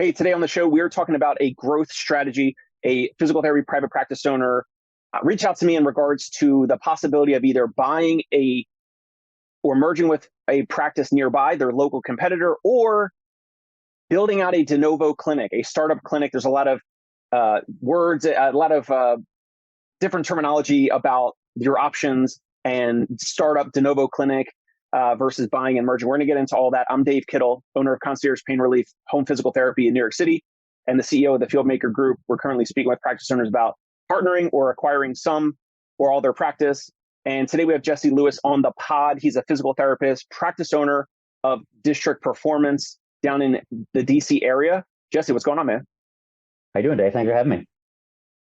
Hey, today on the show, we're talking about a growth strategy. A physical therapy private practice owner reached out to me in regards to the possibility of either buying a or merging with a practice nearby, their local competitor, or building out a de novo clinic, a startup clinic. There's a lot of words, a lot of different terminology about your options and startup de novo clinic versus buying and merging. We're going to get into all that. I'm Dave Kittle, owner of Concierge Pain Relief Home Physical Therapy in New York City, and the CEO of the Fieldmaker Group. We're currently speaking with practice owners about partnering or acquiring some or all their practice. And today we have Jesse Lewis on the pod. He's a physical therapist, practice owner of District Performance down in the DC area. Jesse, what's going on, man? How you doing, Dave? Thanks for having me.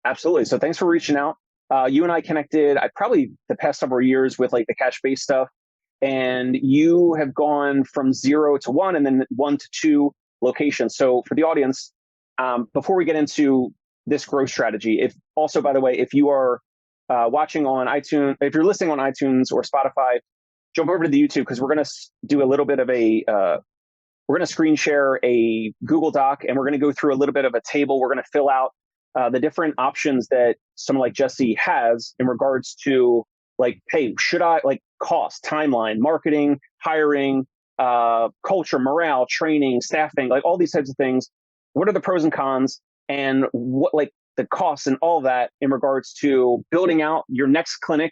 Absolutely. So thanks for reaching out. You and I connected, probably the past several years with like the cash-based stuff, and you have gone from 0 to 1 and then 1 to 2 locations. So for the audience, before we get into this growth strategy, if also, by the way, if you are watching on iTunes, if you're listening on iTunes or Spotify, jump over to the YouTube because we're going to do a little bit of we're going to screen share a Google Doc, and we're going to go through a little bit of a table. We're going to fill out the different options that someone like Jesse has in regards to like, hey, should I like cost, timeline, marketing, hiring, culture, morale, training, staffing, like all these types of things. What are the pros and cons, and what like the costs and all that in regards to building out your next clinic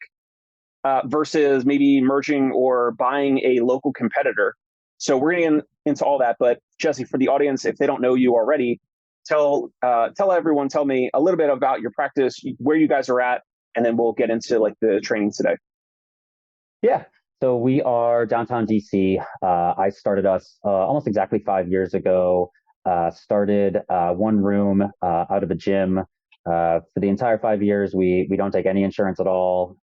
versus maybe merging or buying a local competitor. So we're getting into all that. But Jesse, for the audience, if they don't know you already, tell everyone, tell me a little bit about your practice, where you guys are at, and then we'll get into like the training today. Yeah. So we are downtown DC. I started us almost exactly 5 years ago. Started one room out of a gym. For the entire 5 years, we don't take any insurance at all.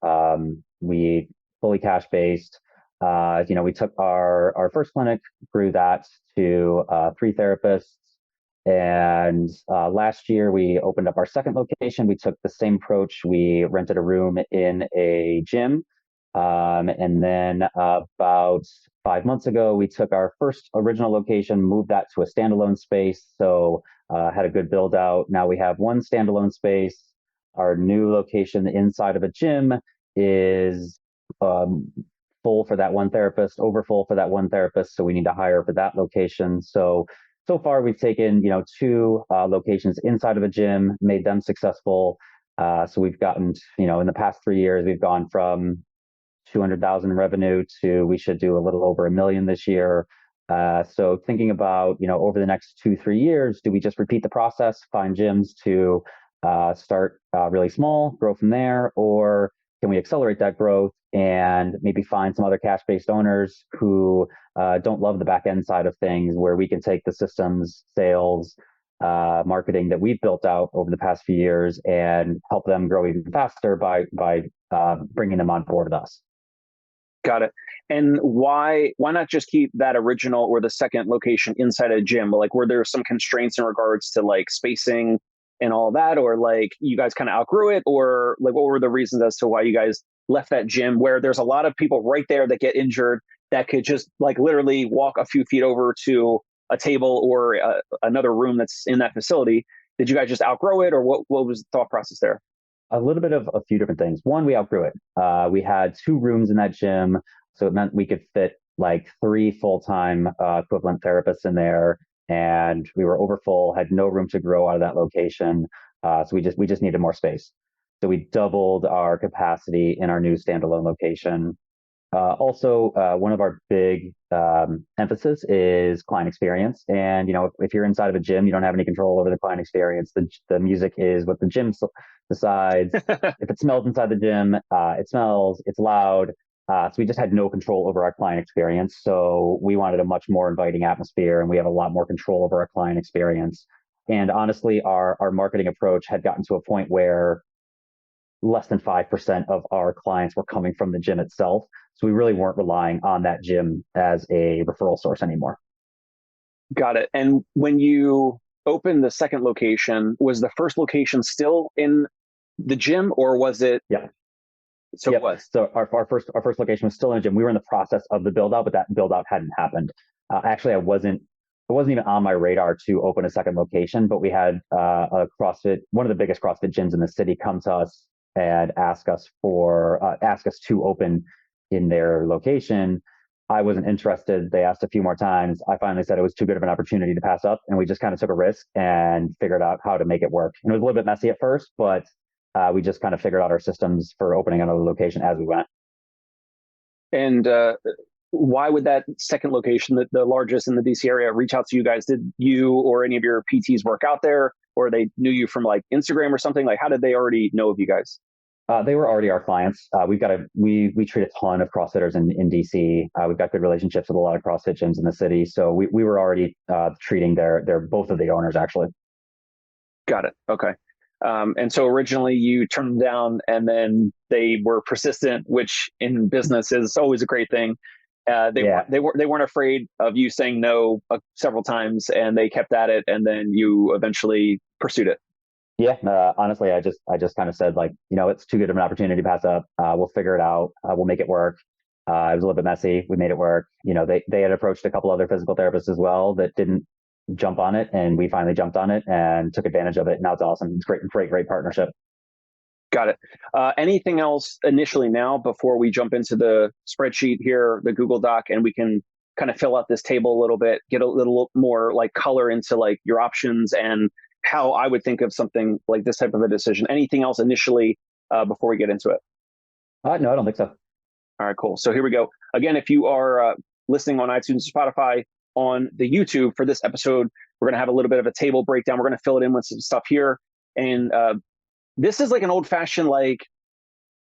We fully cash based. We took our first clinic, grew that to 3 therapists. And last year, we opened up our second location. We took the same approach. We rented a room in a gym. And then about 5 months ago, we took our first original location, moved that to a standalone space. So had a good build out. Now we have one standalone space. Our new location inside of a gym is full for that one therapist, over full for that one therapist. So we need to hire for that location. So far, we've taken, 2 locations inside of a gym, made them successful. So we've gotten, in the past 3 years, we've gone from 200,000 revenue to we should do a little over $1 million this year. So thinking about, over the next 2-3 years, do we just repeat the process, find gyms to start really small, grow from there, or can we accelerate that growth and maybe find some other cash-based owners who don't love the back end side of things, where we can take the systems, sales, marketing that we've built out over the past few years and help them grow even faster by bringing them on board with us. Got it. And why not just keep that original or the second location inside a gym? Like, were there some constraints in regards to like spacing and all that, or like you guys kind of outgrew it, or like what were the reasons as to why you guys left that gym where there's a lot of people right there that get injured that could just like literally walk a few feet over to a table or another room that's in that facility? Did you guys just outgrow it, or what was the thought process there? A little bit of a few different things. One, we outgrew it. We had 2 rooms in that gym, so it meant we could fit like 3 full-time equivalent therapists in there, and we were over full, had no room to grow out of that location. So we just needed more space. So we doubled our capacity in our new standalone location. Also, one of our big emphasis is client experience. And, if you're inside of a gym, you don't have any control over the client experience. The music is what the gym decides. If it smells inside the gym, it smells, it's loud. So we just had no control over our client experience. So we wanted a much more inviting atmosphere, and we have a lot more control over our client experience. And honestly, our marketing approach had gotten to a point where less than 5% of our clients were coming from the gym itself. So we really weren't relying on that gym as a referral source anymore. Got it. And when you opened the second location, was the first location still in the gym, or was it? Yeah. So yep. It was. So our first location was still in a gym. We were in the process of the build out, but that build out hadn't happened. Actually, I wasn't it wasn't even on my radar to open a second location, but we had a CrossFit, one of the biggest CrossFit gyms in the city, come to us and ask us to open in their location. I wasn't interested. They asked a few more times. I finally said it was too good of an opportunity to pass up, and we just kind of took a risk and figured out how to make it work. And it was a little bit messy at first, but we just kind of figured out our systems for opening another location as we went. And why would that second location, the largest in the DC area, reach out to you guys? Did you or any of your PTs work out there, or they knew you from like Instagram or something? Like, how did they already know of you guys? They were already our clients. We treat a ton of CrossFitters in DC. We've got good relationships with a lot of CrossFit gyms in the city, so we were already treating their both of the owners actually. Got it. Okay. And so originally you turned them down, and then they were persistent, which in business is always a great thing. Yeah. They weren't afraid of you saying no several times, and they kept at it, and then you eventually pursued it. Yeah, honestly, I just kind of said, like, it's too good of an opportunity to pass up. We'll figure it out. We'll make it work. It was a little bit messy. We made it work. They had approached a couple other physical therapists as well that didn't jump on it, and we finally jumped on it and took advantage of it. Now it's awesome. It's great partnership. Got it. Anything else initially now before we jump into the spreadsheet here, the Google Doc, and we can kind of fill out this table a little bit, get a little more like color into like your options and how I would think of something like this type of a decision. Anything else initially before we get into it? No, I don't think so. All right, cool. So here we go. Again, if you are listening on iTunes, Spotify, on the YouTube for this episode, we're going to have a little bit of a table breakdown. We're going to fill it in with some stuff here. And this is like an old fashioned, like,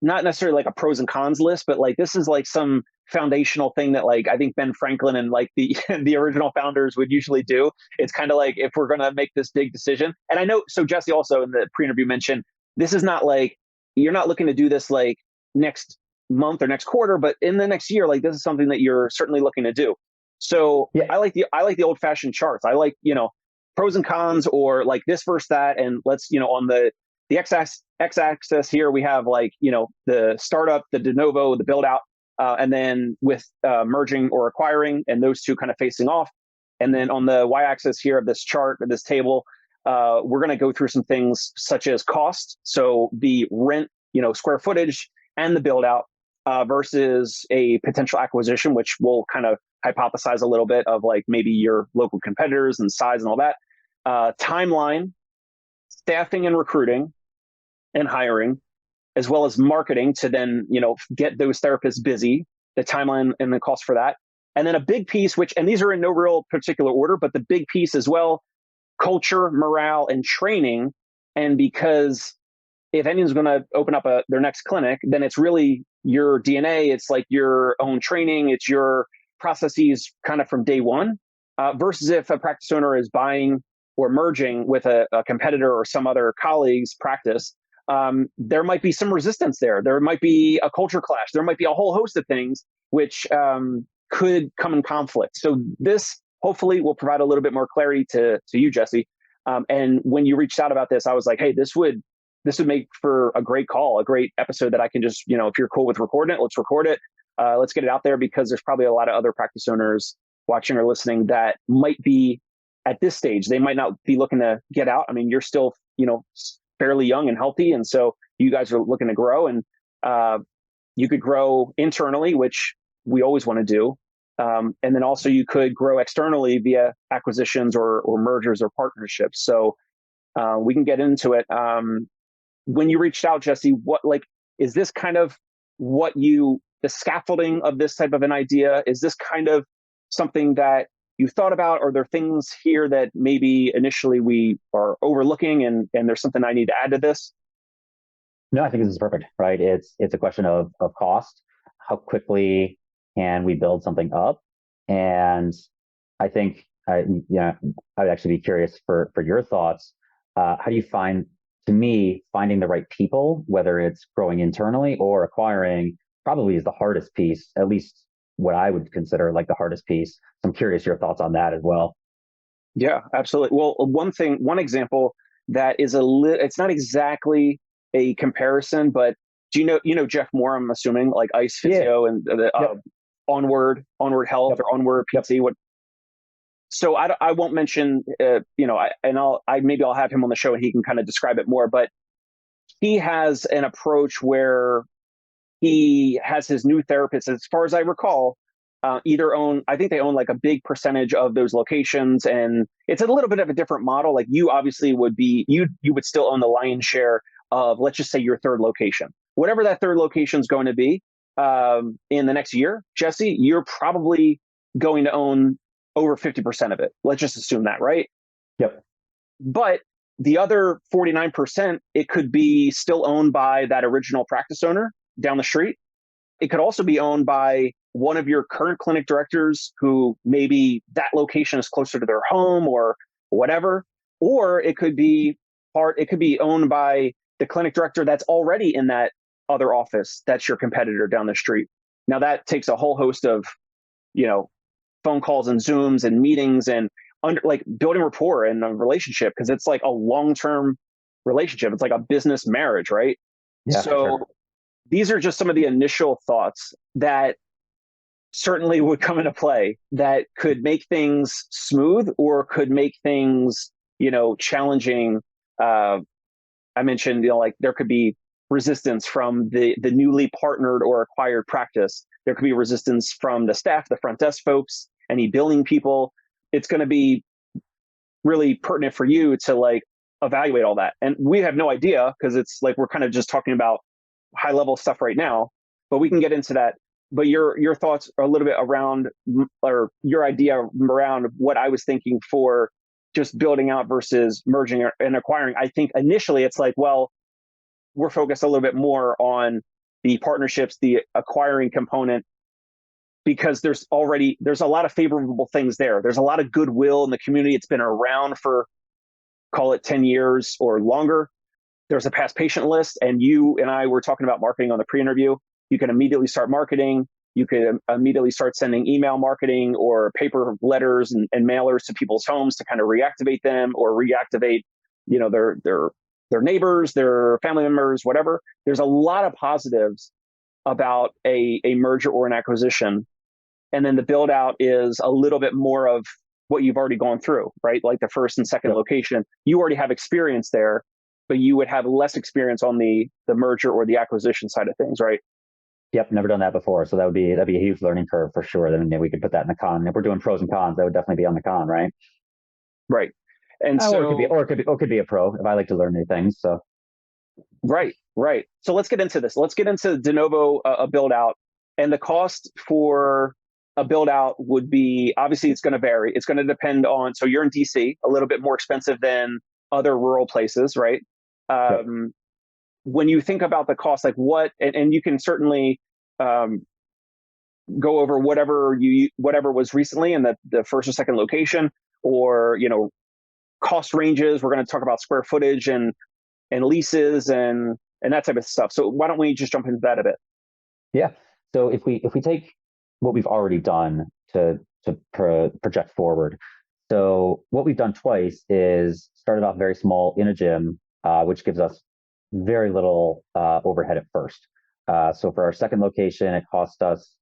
not necessarily like a pros and cons list, but like this is like some foundational thing that like I think Ben Franklin and like the the original founders would usually do. It's kind of like if we're gonna make this big decision. And I know, so Jesse also in the pre-interview mentioned this is not like you're not looking to do this like next month or next quarter, but in the next year, like this is something that you're certainly looking to do. So Yeah. I like the old fashioned charts. I like, pros and cons, or like this versus that. And let's, on the x-axis here, we have like, the startup, the de novo, the build out, and then with merging or acquiring, and those two kind of facing off. And then on the y-axis here of this chart, of this table, we're going to go through some things such as cost. So the rent, square footage and the build out versus a potential acquisition, which we'll kind of hypothesize a little bit of like maybe your local competitors and size and all that. Timeline, staffing and recruiting and hiring, as well as marketing to then, get those therapists busy, the timeline and the cost for that. And then a big piece, and these are in no real particular order, but the big piece as well, culture, morale, and training. And because if anyone's going to open up their next clinic, then it's really your DNA. It's like your own training. It's your processes kind of from day one, versus if a practice owner is buying or merging with a competitor or some other colleague's practice. There might be some resistance there. There might be a culture clash. There might be a whole host of things which could come in conflict. So this hopefully will provide a little bit more clarity to you, Jesse. And when you reached out about this, I was like, hey, this would make for a great call, a great episode that I can just, if you're cool with recording it, let's record it. Let's get it out there, because there's probably a lot of other practice owners watching or listening that might be at this stage. They might not be looking to get out. I mean, you're still, fairly young and healthy. And so you guys are looking to grow, and you could grow internally, which we always want to do. And then also you could grow externally via acquisitions or mergers or partnerships. So we can get into it. When you reached out, Jesse, is this kind of the scaffolding of this type of an idea? Is this kind of something that you thought about? Or are there things here that maybe initially we are overlooking and there's something I need to add to this? No, I think this is perfect, right? It's a question of cost. How quickly can we build something up? And I think, I would actually be curious for your thoughts. How do you find, to me, finding the right people, whether it's growing internally or acquiring, probably is the hardest piece, at least what I would consider like the hardest piece. So I'm curious your thoughts on that as well. Yeah, absolutely. Well, one example that is it's not exactly a comparison, but do you know Jeff Moore? I'm assuming, like Ice Physio and the Yep. Onward Health Yep. or Onward PT. What? So I won't mention, maybe I'll have him on the show and he can kind of describe it more. But he has an approach where he has his new therapists, as far as I recall, either own, I think they own like a big percentage of those locations, and it's a little bit of a different model. Like you obviously would be, you would still own the lion's share of, let's just say, your third location, whatever that third location is going to be in the next year. Jesse, you're probably going to own over 50% of it. Let's just assume that, right? Yep. But the other 49%, it could be still owned by that original practice owner down the street. It could also be owned by one of your current clinic directors who maybe that location is closer to their home or whatever. Or it could be owned by the clinic director that's already in that other office that's your competitor down the street. Now that takes a whole host of, phone calls and Zooms and meetings and like building rapport and a relationship, because it's like a long-term relationship. It's like a business marriage, right? Yeah, for So sure. these are just some of the initial thoughts that certainly would come into play that could make things smooth or could make things, challenging. I mentioned, like there could be resistance from the newly partnered or acquired practice. There could be resistance from the staff, the front desk folks, any billing people. It's going to be really pertinent for you to like evaluate all that. And we have no idea because it's like we're kind of just talking about high level stuff right now, but we can get into that. But your thoughts are a little bit around, or your idea around what I was thinking for just building out versus merging and acquiring. I think initially it's like, well, we're focused a little bit more on the partnerships, the acquiring component, because there's a lot of favorable things there. There's a lot of goodwill in the community. It's been around for, call it 10 years or longer. There's a past patient list, and you and I were talking about marketing on the pre-interview. You can immediately start marketing. You can immediately start sending email marketing or paper letters and mailers to people's homes to kind of reactivate them or reactivate, their neighbors, their family members, whatever. There's a lot of positives about a merger or an acquisition. And then the build out is a little bit more of what you've already gone through, right? Like the first and second Yep. location, you already have experience there, but you would have less experience on the merger or the acquisition side of things, right? Yep, never done that before. So that'd be a huge learning curve for sure. Then we could put that in the con. If we're doing pros and cons, that would definitely be on the con, right? Right. And Or it could be, so, a pro if I like to learn new things. So right, right. So let's get into this. Let's get into de novo a build out, and the cost for a build out would be, obviously it's going to vary. It's going to depend on, so you're in DC, a little bit more expensive than other rural places, right? yep. Um, when you think about the cost, like what, and you can certainly um, go over whatever was recently in the first or second location, or cost ranges. We're going to talk about square footage and leases and that type of stuff. So why don't we just jump into that a bit? Yeah. So if we take what we've already done to project forward, so what we've done twice is started off very small in a gym, which gives us very little overhead at first. So for our second location, it cost us,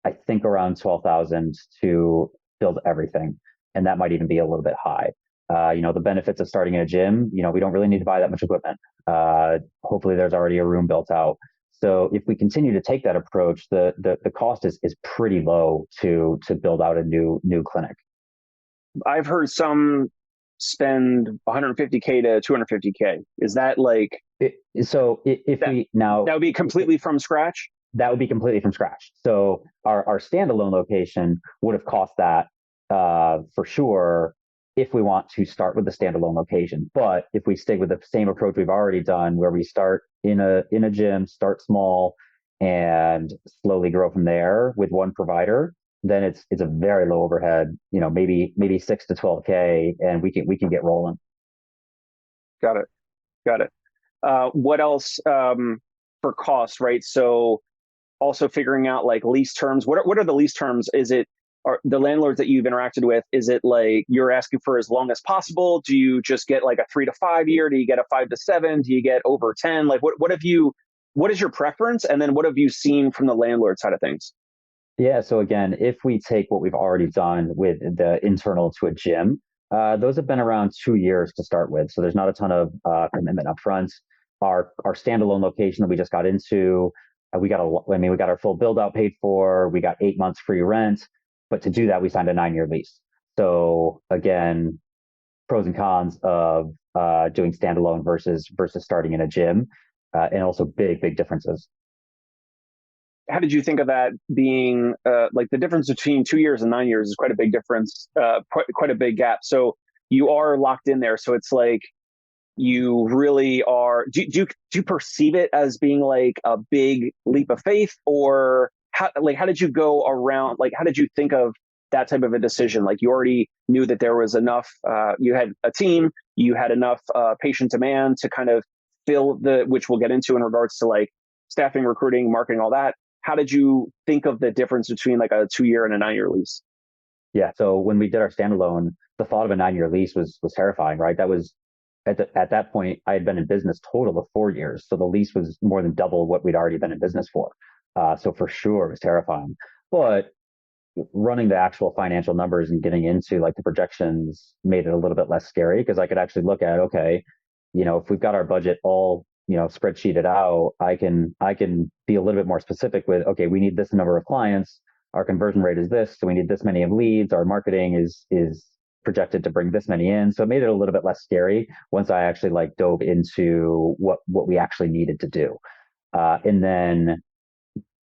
I think, around 12,000 to build everything, and that might even be a little bit high. The benefits of starting in a gym, we don't really need to buy that much equipment. Hopefully, there's already a room built out. So if we continue to take that approach, the cost is pretty low to build out a new clinic. I've heard some spend 150K to 250K. Is that like If that? we now That would be completely from scratch. that would be completely from scratch. So our standalone location would have cost that for sure if we want to start with the standalone location. But if we stick with the same approach we've already done, where we start in a gym, start small, and slowly grow from there with one provider, then it's a very low overhead. Maybe 6 to 12K, and we can get rolling. Got it. Got it. What else for costs, right? So also figuring out like lease terms. What are the lease terms? Is it, are the landlords that you've interacted with, is it like you're asking for as long as possible? Do you just get like a 3 to 5 year? Do you get a 5 to 7? Do you get over 10? Like what is your preference? And then what have you seen from the landlord side of things? Yeah. So again, if we take what we've already done with the internal to a gym, those have been around 2 years to start with. So there's not a ton of commitment up front. Our standalone location that we just got into, we got our full build out paid for. We got 8 months free rent, but to do that, we signed a 9 year lease. So again, pros and cons of doing standalone versus starting in a gym, and also big differences. How did you think of that being like the difference between 2 years and 9 years is quite a big difference, quite a big gap. So you are locked in there. So it's like you really are. Do you perceive it as being like a big leap of faith, or how did you go around? Like how did you think of that type of a decision? Like you already knew that there was enough. You had a team. You had enough patient demand to kind of fill the, which we'll get into in regards to like staffing, recruiting, marketing, all that. How did you think of the difference between like a 2 year and a 9 year lease? Yeah. So when we did our standalone, the thought of a 9 year lease was terrifying, right? That was at that point, I had been in business total of 4 years. So the lease was more than double what we'd already been in business for. So for sure it was terrifying. But running the actual financial numbers and getting into like the projections made it a little bit less scary because I could actually look at, okay, if we've got our budget all, spreadsheeted out, I can be a little bit more specific with, okay, we need this number of clients, our conversion rate is this, so we need this many of leads, our marketing is projected to bring this many in. So it made it a little bit less scary once I actually like dove into what we actually needed to do. And then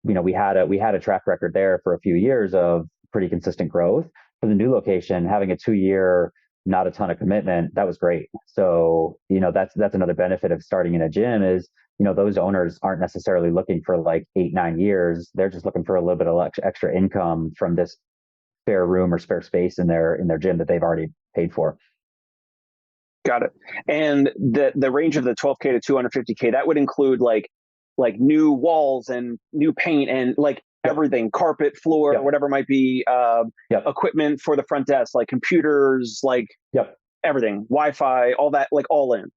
we had a track record there for a few years of pretty consistent growth. For the new location, having a 2 year, not a ton of commitment, that was great. So that's another benefit of starting in a gym is those owners aren't necessarily looking for like 8 9 years. They're just looking for a little bit of extra income from this spare room or spare space in their gym that they've already paid for. Got it. And the range of the 12K to 250K, that would include like new walls and new paint and like Yep. everything, carpet, floor, Yep. whatever might be, Yep. equipment for the front desk, like computers, like Yep. everything, Wi-Fi, all that, like all in.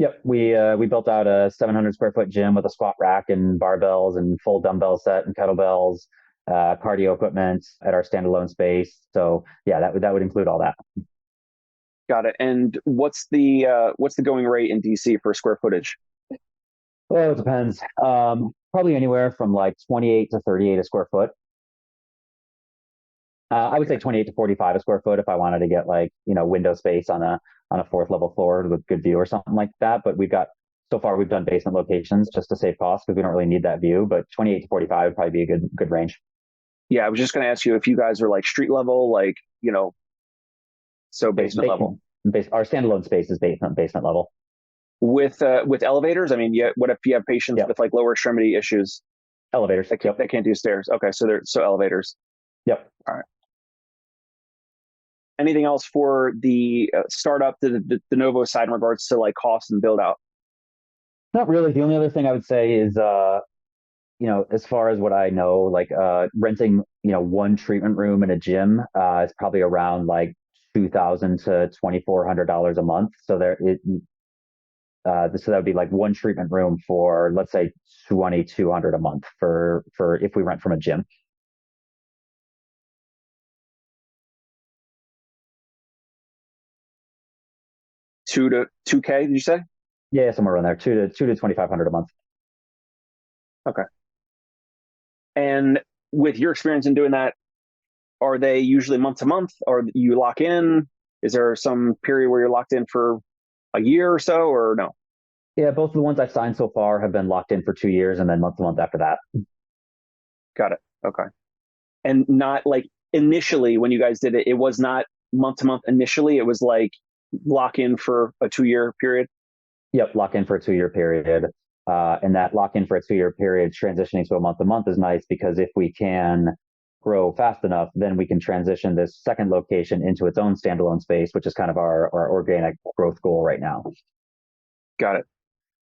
Yep. We built out a 700 square foot gym with a squat rack and barbells and full dumbbell set and kettlebells, cardio equipment at our standalone space. So yeah, that would include all that. Got it. And what's the going rate in DC for square footage? Well, it depends. Probably anywhere from like 28 to 38 a square foot. I would say 28 to 45 a square foot if I wanted to get like, window space on a fourth level floor with good view or something like that. But so far we've done basement locations just to save costs because we don't really need that view. But 28 to 45 would probably be a good range. Yeah, I was just going to ask you if you guys are like street level, like, so basement level. Our standalone space is basement level. With elevators. I mean, yeah, what if you have patients Yep. with like lower extremity issues Elevators. Yep. that can't do stairs? Okay, so elevators. Yep. All right. Anything else for the startup, the Novo side in regards to like cost and build out? Not really. The only other thing I would say is, as far as what I know, like renting, one treatment room in a gym is probably around like 2,000 to $2,400 a month. So that would be like one treatment room for let's say 2,200 a month for if we rent from a gym. 2 to 2K, did you say? Yeah, somewhere around there, two to 2,500 a month. Okay. And with your experience in doing that, are they usually month to month, or you lock in? Is there some period where you're locked in for a year or so, or no? Yeah, both of the ones I've signed so far have been locked in for 2 years and then month to month after that. Got it. Okay. And not like initially when you guys did it, it was not month to month initially. It was like lock in for a 2 year period. Yep, lock in for a 2 year period. And that lock in for a 2 year period transitioning to a month to month is nice because if we can grow fast enough, then we can transition this second location into its own standalone space, which is kind of our organic growth goal right now. Got it.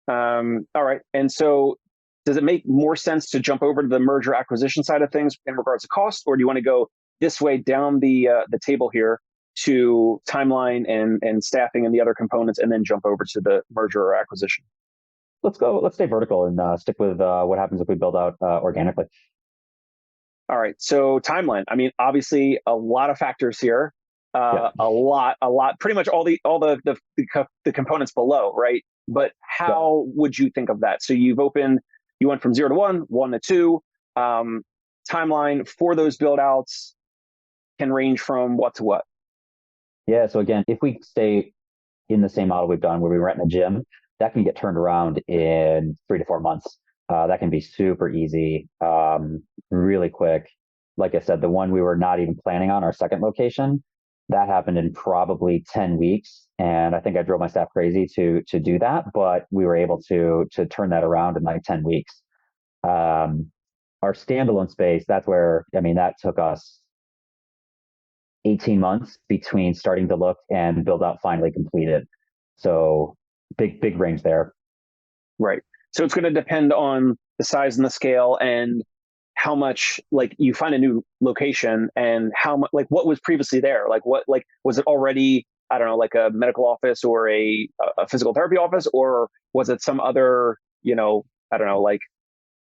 All right. And so does it make more sense to jump over to the merger acquisition side of things in regards to cost, or do you want to go this way down the table here to timeline and staffing and the other components, and then jump over to the merger or acquisition? Let's stay vertical and stick with what happens if we build out organically. All right. So timeline. I mean, obviously, a lot of factors here. Yep. A lot. Pretty much all the components below, right? But Yep. how would you think of that? So you went from 0 to 1, 1 to 2. Um, Timeline for those build outs can range from what to what. Yeah. So again, if we stay in the same model we've done where we rent in a gym, that can get turned around in 3 to 4 months. That can be super easy, really quick. Like I said, the one we were not even planning on, our second location, that happened in probably 10 weeks. And I think I drove my staff crazy to do that, but we were able to turn that around in like 10 weeks. Um, our standalone space, that's where, I mean, that took us 18 months between starting to look and build out finally completed. So big range there. Right. So it's going to depend on the size and the scale and how much like you find a new location and how much like what was previously there. Like what like was it already, I don't know, like a medical office or a physical therapy office, or was it some other, I don't know, like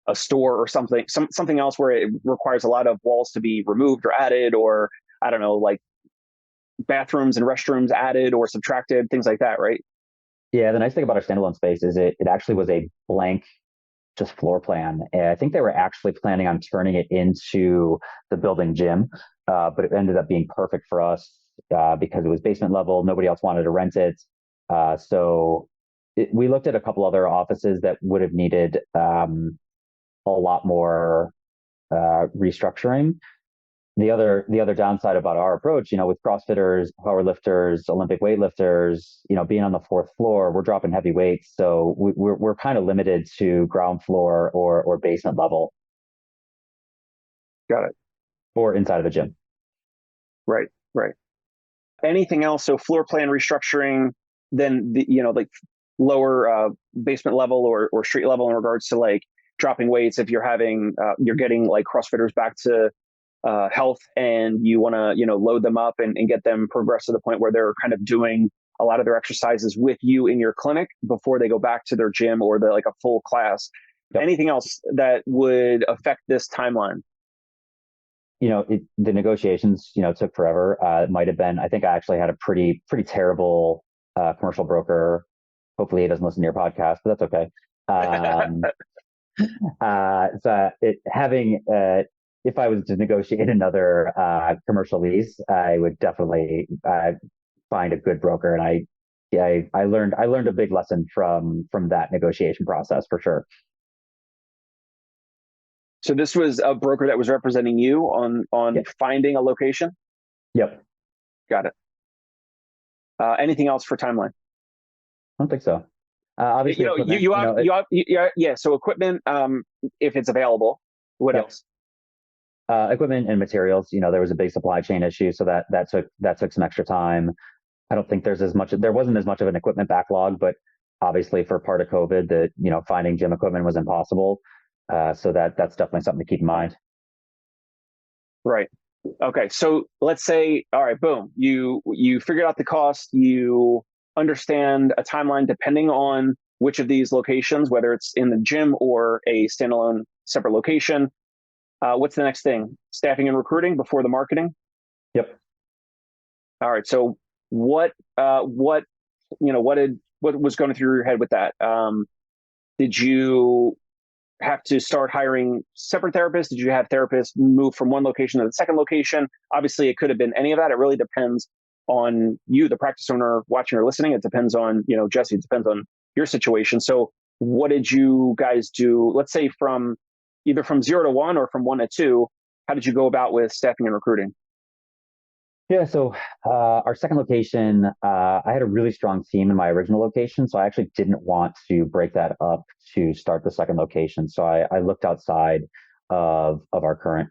a store or something else where it requires a lot of walls to be removed or added, or I don't know, like bathrooms and restrooms added or subtracted, things like that, right? Yeah, the nice thing about our standalone space is it actually was a blank just floor plan. And I think they were actually planning on turning it into the building gym, but it ended up being perfect for us because it was basement level. Nobody else wanted to rent it. We looked at a couple other offices that would have needed a lot more restructuring. The other downside about our approach, with CrossFitters, power lifters, Olympic weightlifters, being on the fourth floor, we're dropping heavy weights, so we're kind of limited to ground floor or basement level Got it. or inside of the gym. Right. Right. Anything else? So floor plan restructuring, then like lower basement level or street level in regards to like dropping weights. If you're getting like CrossFitters back to health and you want to load them up and get them progress to the point where they're kind of doing a lot of their exercises with you in your clinic before they go back to their gym or like a full class. Yep. Anything else that would affect this timeline? The negotiations, took forever. It might have been. I think I actually had a pretty terrible commercial broker. Hopefully, he doesn't listen to your podcast, but that's okay. Um, so having if I was to negotiate another commercial lease, I would definitely find a good broker, and I learned a big lesson from that negotiation process for sure. So this was a broker that was representing you on Yep. finding a location. Yep. Got it. Anything else for timeline? I don't think so. Obviously, equipment. Yeah. So equipment, if it's available. What Yep. else? Equipment and materials. There was a big supply chain issue, so that took some extra time. I don't think there wasn't as much of an equipment backlog, but obviously for part of COVID, finding gym equipment was impossible. So that's definitely something to keep in mind. Right. Okay. So let's say, all right, boom, you figured out the cost, you understand a timeline depending on which of these locations, whether it's in the gym or a standalone separate location. What's the next thing? Staffing and recruiting before the marketing. Yep. All right. So what what was going through your head with that? Did you have to start hiring separate therapists? Did you have therapists move from one location to the second location? Obviously, it could have been any of that. It really depends on you, the practice owner watching or listening. It depends on, Jesse, it depends on your situation. So what did you guys do? Let's say either from 0 to 1 or from 1 to 2, how did you go about with staffing and recruiting? Yeah. So our second location, I had a really strong team in my original location, so I actually didn't want to break that up to start the second location. So I looked outside of our current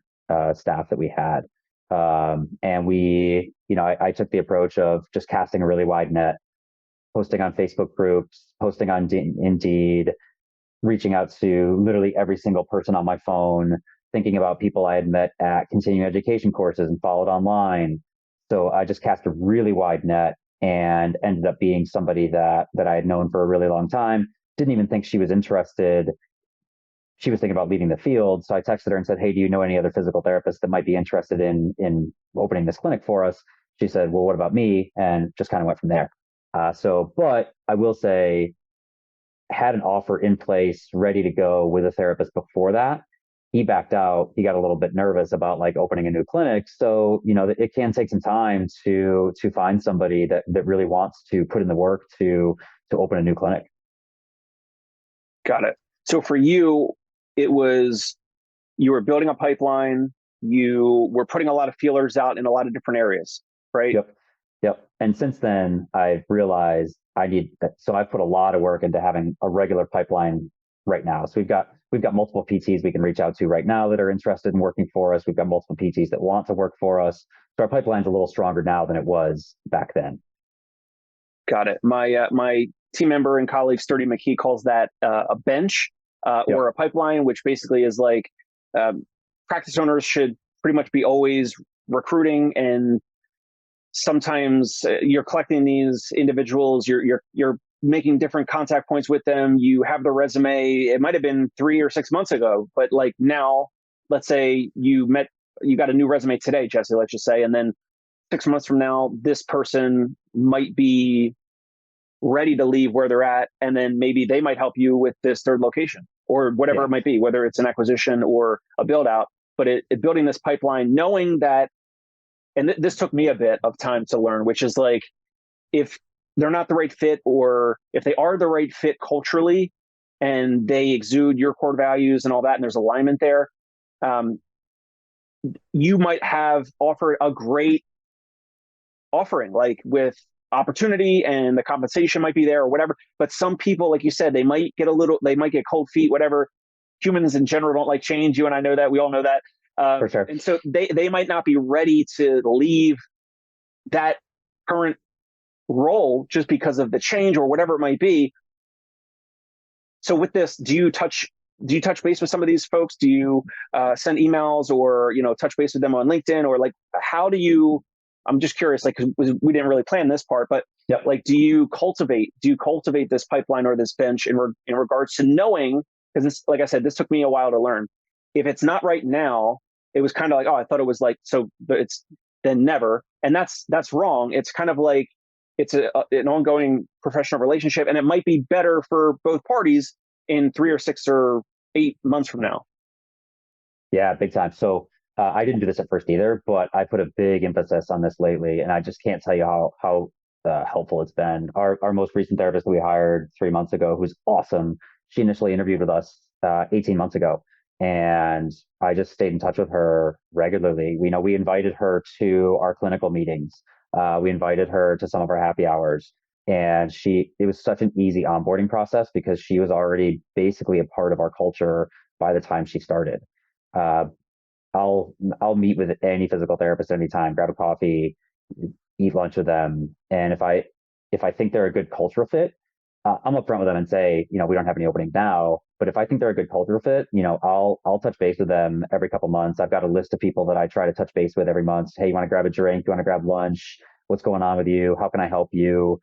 staff that we had, and I took the approach of just casting a really wide net, posting on Facebook groups, posting on Indeed, reaching out to literally every single person on my phone, thinking about people I had met at continuing education courses and followed online. So I just cast a really wide net and ended up being somebody that I had known for a really long time. Didn't even think she was interested. she was thinking about leaving the field. So I texted her and said, "Hey, do you know any other physical therapists that might be interested in opening this clinic for us?" She said, "Well, what about me?" And just kind of went from there. But I will say, had an offer in place, ready to go with a therapist before that. He backed out. He got a little bit nervous about like opening a new clinic. So, it can take some time to find somebody that really wants to put in the work to open a new clinic. Got it. So for you, it was you were building a pipeline, you were putting a lot of feelers out in a lot of different areas, right? Yep. Yep. And since then, I've realized I need that. So I've put a lot of work into having a regular pipeline right now. So we've got multiple PTs we can reach out to right now that are interested in working for us. We've got multiple PTs that want to work for us. So our pipeline's a little stronger now than it was back then. Got it. My team member and colleague Sturdy McKee calls that a bench Yep. or a pipeline, which basically is like practice owners should pretty much be always recruiting, and sometimes you're collecting these individuals, you're making different contact points with them. You have the resume. It might have been 3 or 6 months ago, but like now, let's say you got a new resume today, Jesse. Let's just say, and then 6 months from now, this person might be ready to leave where they're at, and then maybe they might help you with this third location or whatever Yeah. it might be, whether it's an acquisition or a build out. But building this pipeline, knowing that, and this took me a bit of time to learn, which is like, if they're not the right fit, or if they are the right fit culturally and they exude your core values and all that, and there's alignment there, um, you might have offered a great offering, like with opportunity and the compensation might be there or whatever. But some people, like you said, they might get cold feet, whatever. Humans in general don't like change. You and I know that. We all know that. For sure. And so they might not be ready to leave that current role just because of the change or whatever it might be. So with this, do you touch base with some of these folks? Do you send emails, or touch base with them on LinkedIn, or like how do you? I'm just curious, like, 'cause we didn't really plan this part, but Yep. like, do you cultivate this pipeline or this bench in regards to knowing? Because this, like I said, this took me a while to learn. If it's not right now, it was kind of like, oh, I thought it was like so, but it's then never, and that's wrong. It's kind of like it's an ongoing professional relationship, and it might be better for both parties in 3 or 6 or 8 months from now. Yeah, big time. So I didn't do this at first either, but I put a big emphasis on this lately, and I just can't tell you how helpful it's been. Our most recent therapist that we hired 3 months ago, who's awesome. She initially interviewed with us 18 months ago, and I just stayed in touch with her regularly. We invited her to our clinical meetings. We invited her to some of our happy hours, and it was such an easy onboarding process because she was already basically a part of our culture by the time she started. Uh, I'll meet with any physical therapist anytime, grab a coffee, eat lunch with them, and if I think they're a good cultural fit, I'm upfront with them and say, we don't have any opening now, but if I think they're a good cultural fit, I'll touch base with them every couple months. I've got a list of people that I try to touch base with every month. Hey, you want to grab a drink? You want to grab lunch? What's going on with you? How can I help you?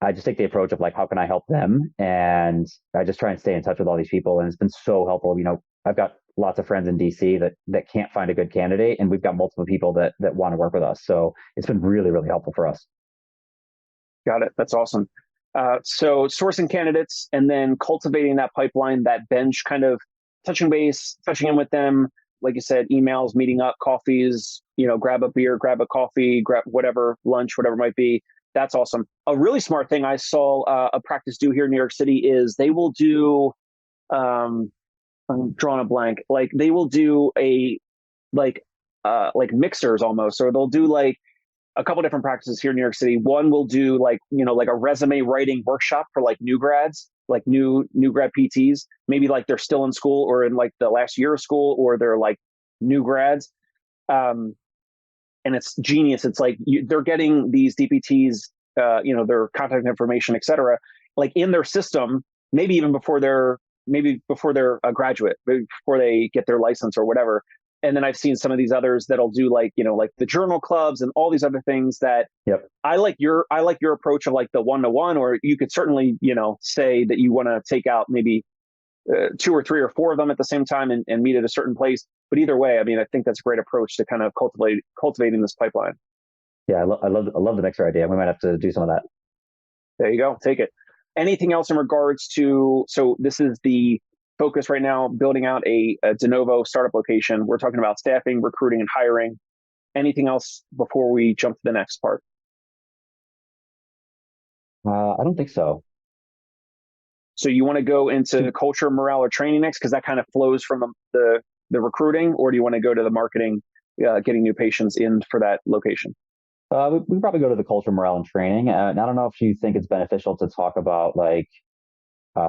I just take the approach of like, how can I help them? And I just try and stay in touch with all these people. And it's been so helpful. I've got lots of friends in DC that can't find a good candidate, and we've got multiple people that want to work with us. So it's been really, really helpful for us. Got it. That's awesome. So sourcing candidates and then cultivating that pipeline, that bench, kind of touching in with them. Like you said, emails, meeting up, coffees, grab a beer, grab a coffee, grab whatever, lunch, whatever it might be. That's awesome. A really smart thing I saw a practice do here in New York City is they will do, I'm drawing a blank, like they will do like mixers almost, or they'll do like a couple different practices here in New York City. One will do like, like a resume writing workshop for like new grads, like new grad PTs. Maybe like they're still in school or in like the last year of school, or they're like new grads. Um, and it's genius. It's like they're getting these DPTs, their contact information, et cetera, like in their system, maybe even before they're a graduate, maybe before they get their license or whatever. And then I've seen some of these others that'll do like, like the journal clubs and all these other things that Yep. I like your approach of like the one-to-one, or you could certainly, say that you want to take out maybe two or three or four of them at the same time and meet at a certain place. But either way, I mean, I think that's a great approach to kind of cultivating this pipeline. Yeah, I love the mixer idea. We might have to do some of that. There you go. Take it. Anything else in regards to, so this is the focus right now, building out a de novo startup location. We're talking about staffing, recruiting, and hiring. Anything else before we jump to the next part? I don't think so. So you want to go into culture, morale, or training next because that kind of flows from the recruiting, or do you want to go to the marketing, getting new patients in for that location? We probably go to the culture, morale, and training. And I don't know if you think it's beneficial to talk about like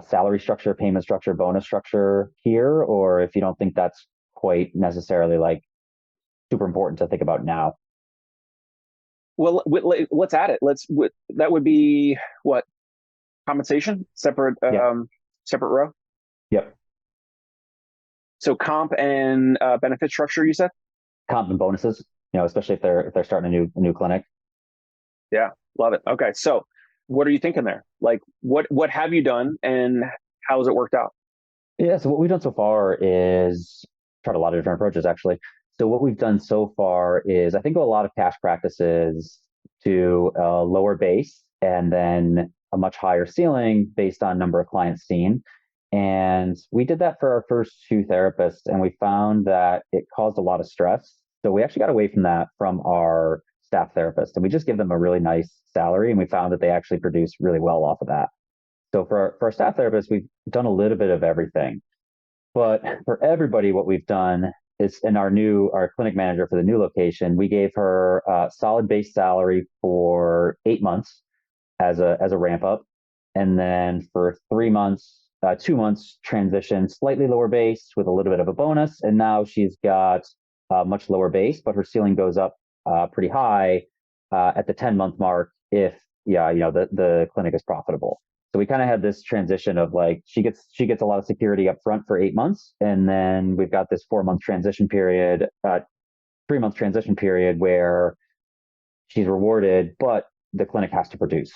salary structure, payment structure, bonus structure here, or if you don't think that's quite necessarily like super important to think about now. Well, let's add it. That would be what, compensation, separate Yeah. separate row. Yep. So comp and benefit structure, you said? Comp and bonuses, especially if they're starting a new clinic. Yeah, love it. Okay, so what are you thinking there? Like, what have you done, and how has it worked out? Yeah. So what we've done so far is tried a lot of different approaches actually. So what we've done so far is I think a lot of cash practices to a lower base and then a much higher ceiling based on number of clients seen. And we did that for our first two therapists, and we found that it caused a lot of stress. So we actually got away from that from our staff therapist, and we just give them a really nice salary, and we found that they actually produce really well off of that. So for our staff therapists, we've done a little bit of everything. But for everybody, what we've done is in our clinic manager for the new location, we gave her a solid base salary for 8 months as a ramp up, and then for 3 months, 2 months transition, slightly lower base with a little bit of a bonus, and now she's got a much lower base, but her ceiling goes up pretty high at the 10-month mark if the clinic is profitable. So we kind of had this transition of like she gets a lot of security up front for 8 months, and then we've got this 4 month transition period, 3 month transition period where she's rewarded, but the clinic has to produce.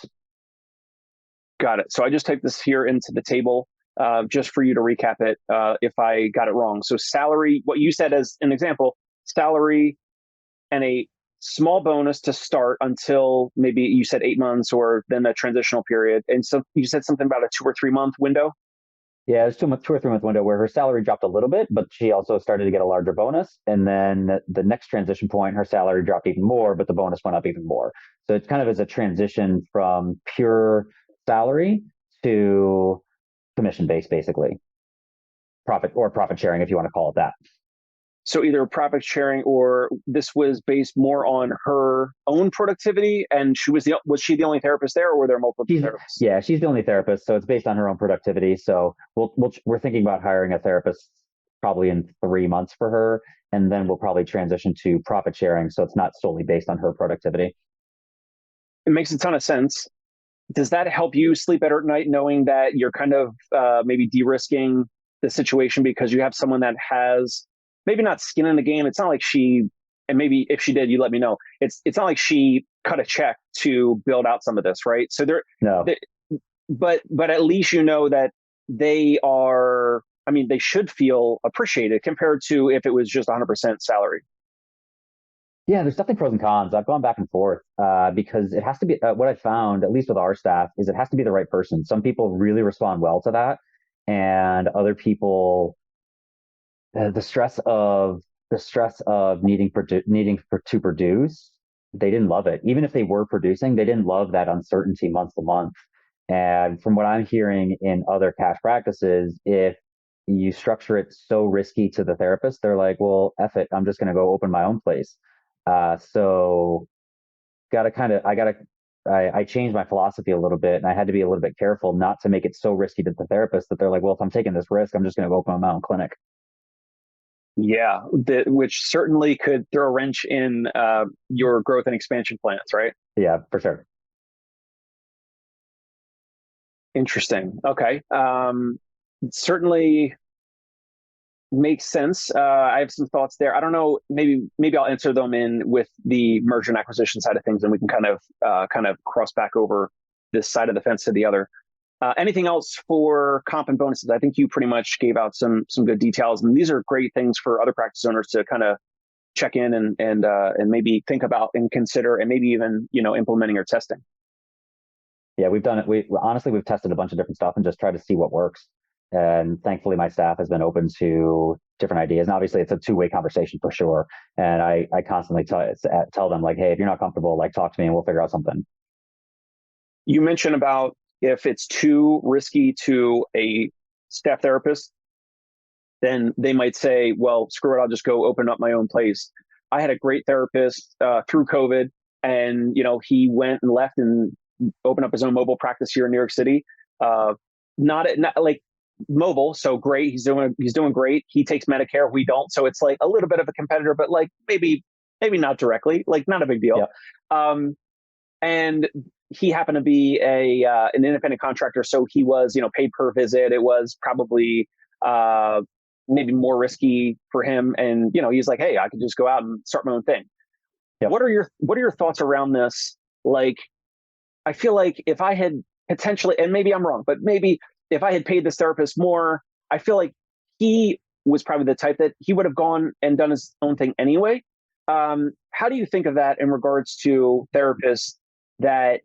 Got it. So I just typed this here into the table just for you to recap it if I got it wrong. So salary, what you said as an example, salary and a small bonus to start until maybe you said 8 months or then a transitional period. And so you said something about a 2 or 3 month window. Yeah, it was 2 or 3 month window where her salary dropped a little bit, but she also started to get a larger bonus. And then the next transition point, her salary dropped even more, but the bonus went up even more. So it kind of is a transition from pure salary to commission based, basically. Profit sharing, if you want to call it that. So either profit sharing or this was based more on her own productivity, and was she the only therapist there, or were there multiple therapists? Yeah, she's the only therapist, so it's based on her own productivity. So we're thinking about hiring a therapist probably in 3 months for her, and then we'll probably transition to profit sharing, so it's not solely based on her productivity. It makes a ton of sense. Does that help you sleep better at night, knowing that you're kind of maybe de-risking the situation because you have someone that has maybe not skin in the game? It's not like and maybe if she did, you let me know. It's not like she cut a check to build out some of this, right? So No. But at least you know that they are. I mean, they should feel appreciated compared to if it was just 100% salary. Yeah, there's definitely pros and cons. I've gone back and forth because it has to be what I found, at least with our staff, is it has to be the right person. Some people really respond well to that, and other people, the stress of to produce, they didn't love it. Even if they were producing, they didn't love that uncertainty month to month. And from what I'm hearing in other cash practices, if you structure it so risky to the therapist, they're like, well, F it, I'm just going to go open my own place. So gotta kind of, I changed my philosophy a little bit, and I had to be a little bit careful not to make it so risky to the therapist that they're like, well, if I'm taking this risk, I'm just going to go open my own clinic. Yeah, which certainly could throw a wrench in your growth and expansion plans, right? Yeah, for sure. Interesting. Okay. Certainly makes sense. I have some thoughts there. I don't know. Maybe I'll answer them in with the merger and acquisition side of things, and we can kind of cross back over this side of the fence to the other. Anything else for comp and bonuses? I think you pretty much gave out some good details, and these are great things for other practice owners to kind of check in and maybe think about and consider, and maybe even implementing or testing. Yeah, we've done it. We've tested a bunch of different stuff and just tried to see what works. And thankfully, my staff has been open to different ideas. And obviously, it's a two-way conversation for sure. And I constantly tell them, like, hey, if you're not comfortable, like, talk to me and we'll figure out something. You mentioned about if it's too risky to a staff therapist, then they might say, well, screw it, I'll just go open up my own place. I had a great therapist through COVID, and he went and left and opened up his own mobile practice here in New York City. Not like mobile, so great. He's doing great. He takes Medicare, we don't, so it's like a little bit of a competitor, but like maybe not directly, like not a big deal. Yep. And he happened to be an independent contractor, so he was paid per visit. It was probably maybe more risky for him, and he's like, hey, I could just go out and start my own thing. Yep. What are your thoughts around this? Like, I feel like if I had potentially, and maybe I'm wrong, but maybe if I had paid this therapist more, I feel like he was probably the type that he would have gone and done his own thing anyway. How do you think of that in regards to therapists that,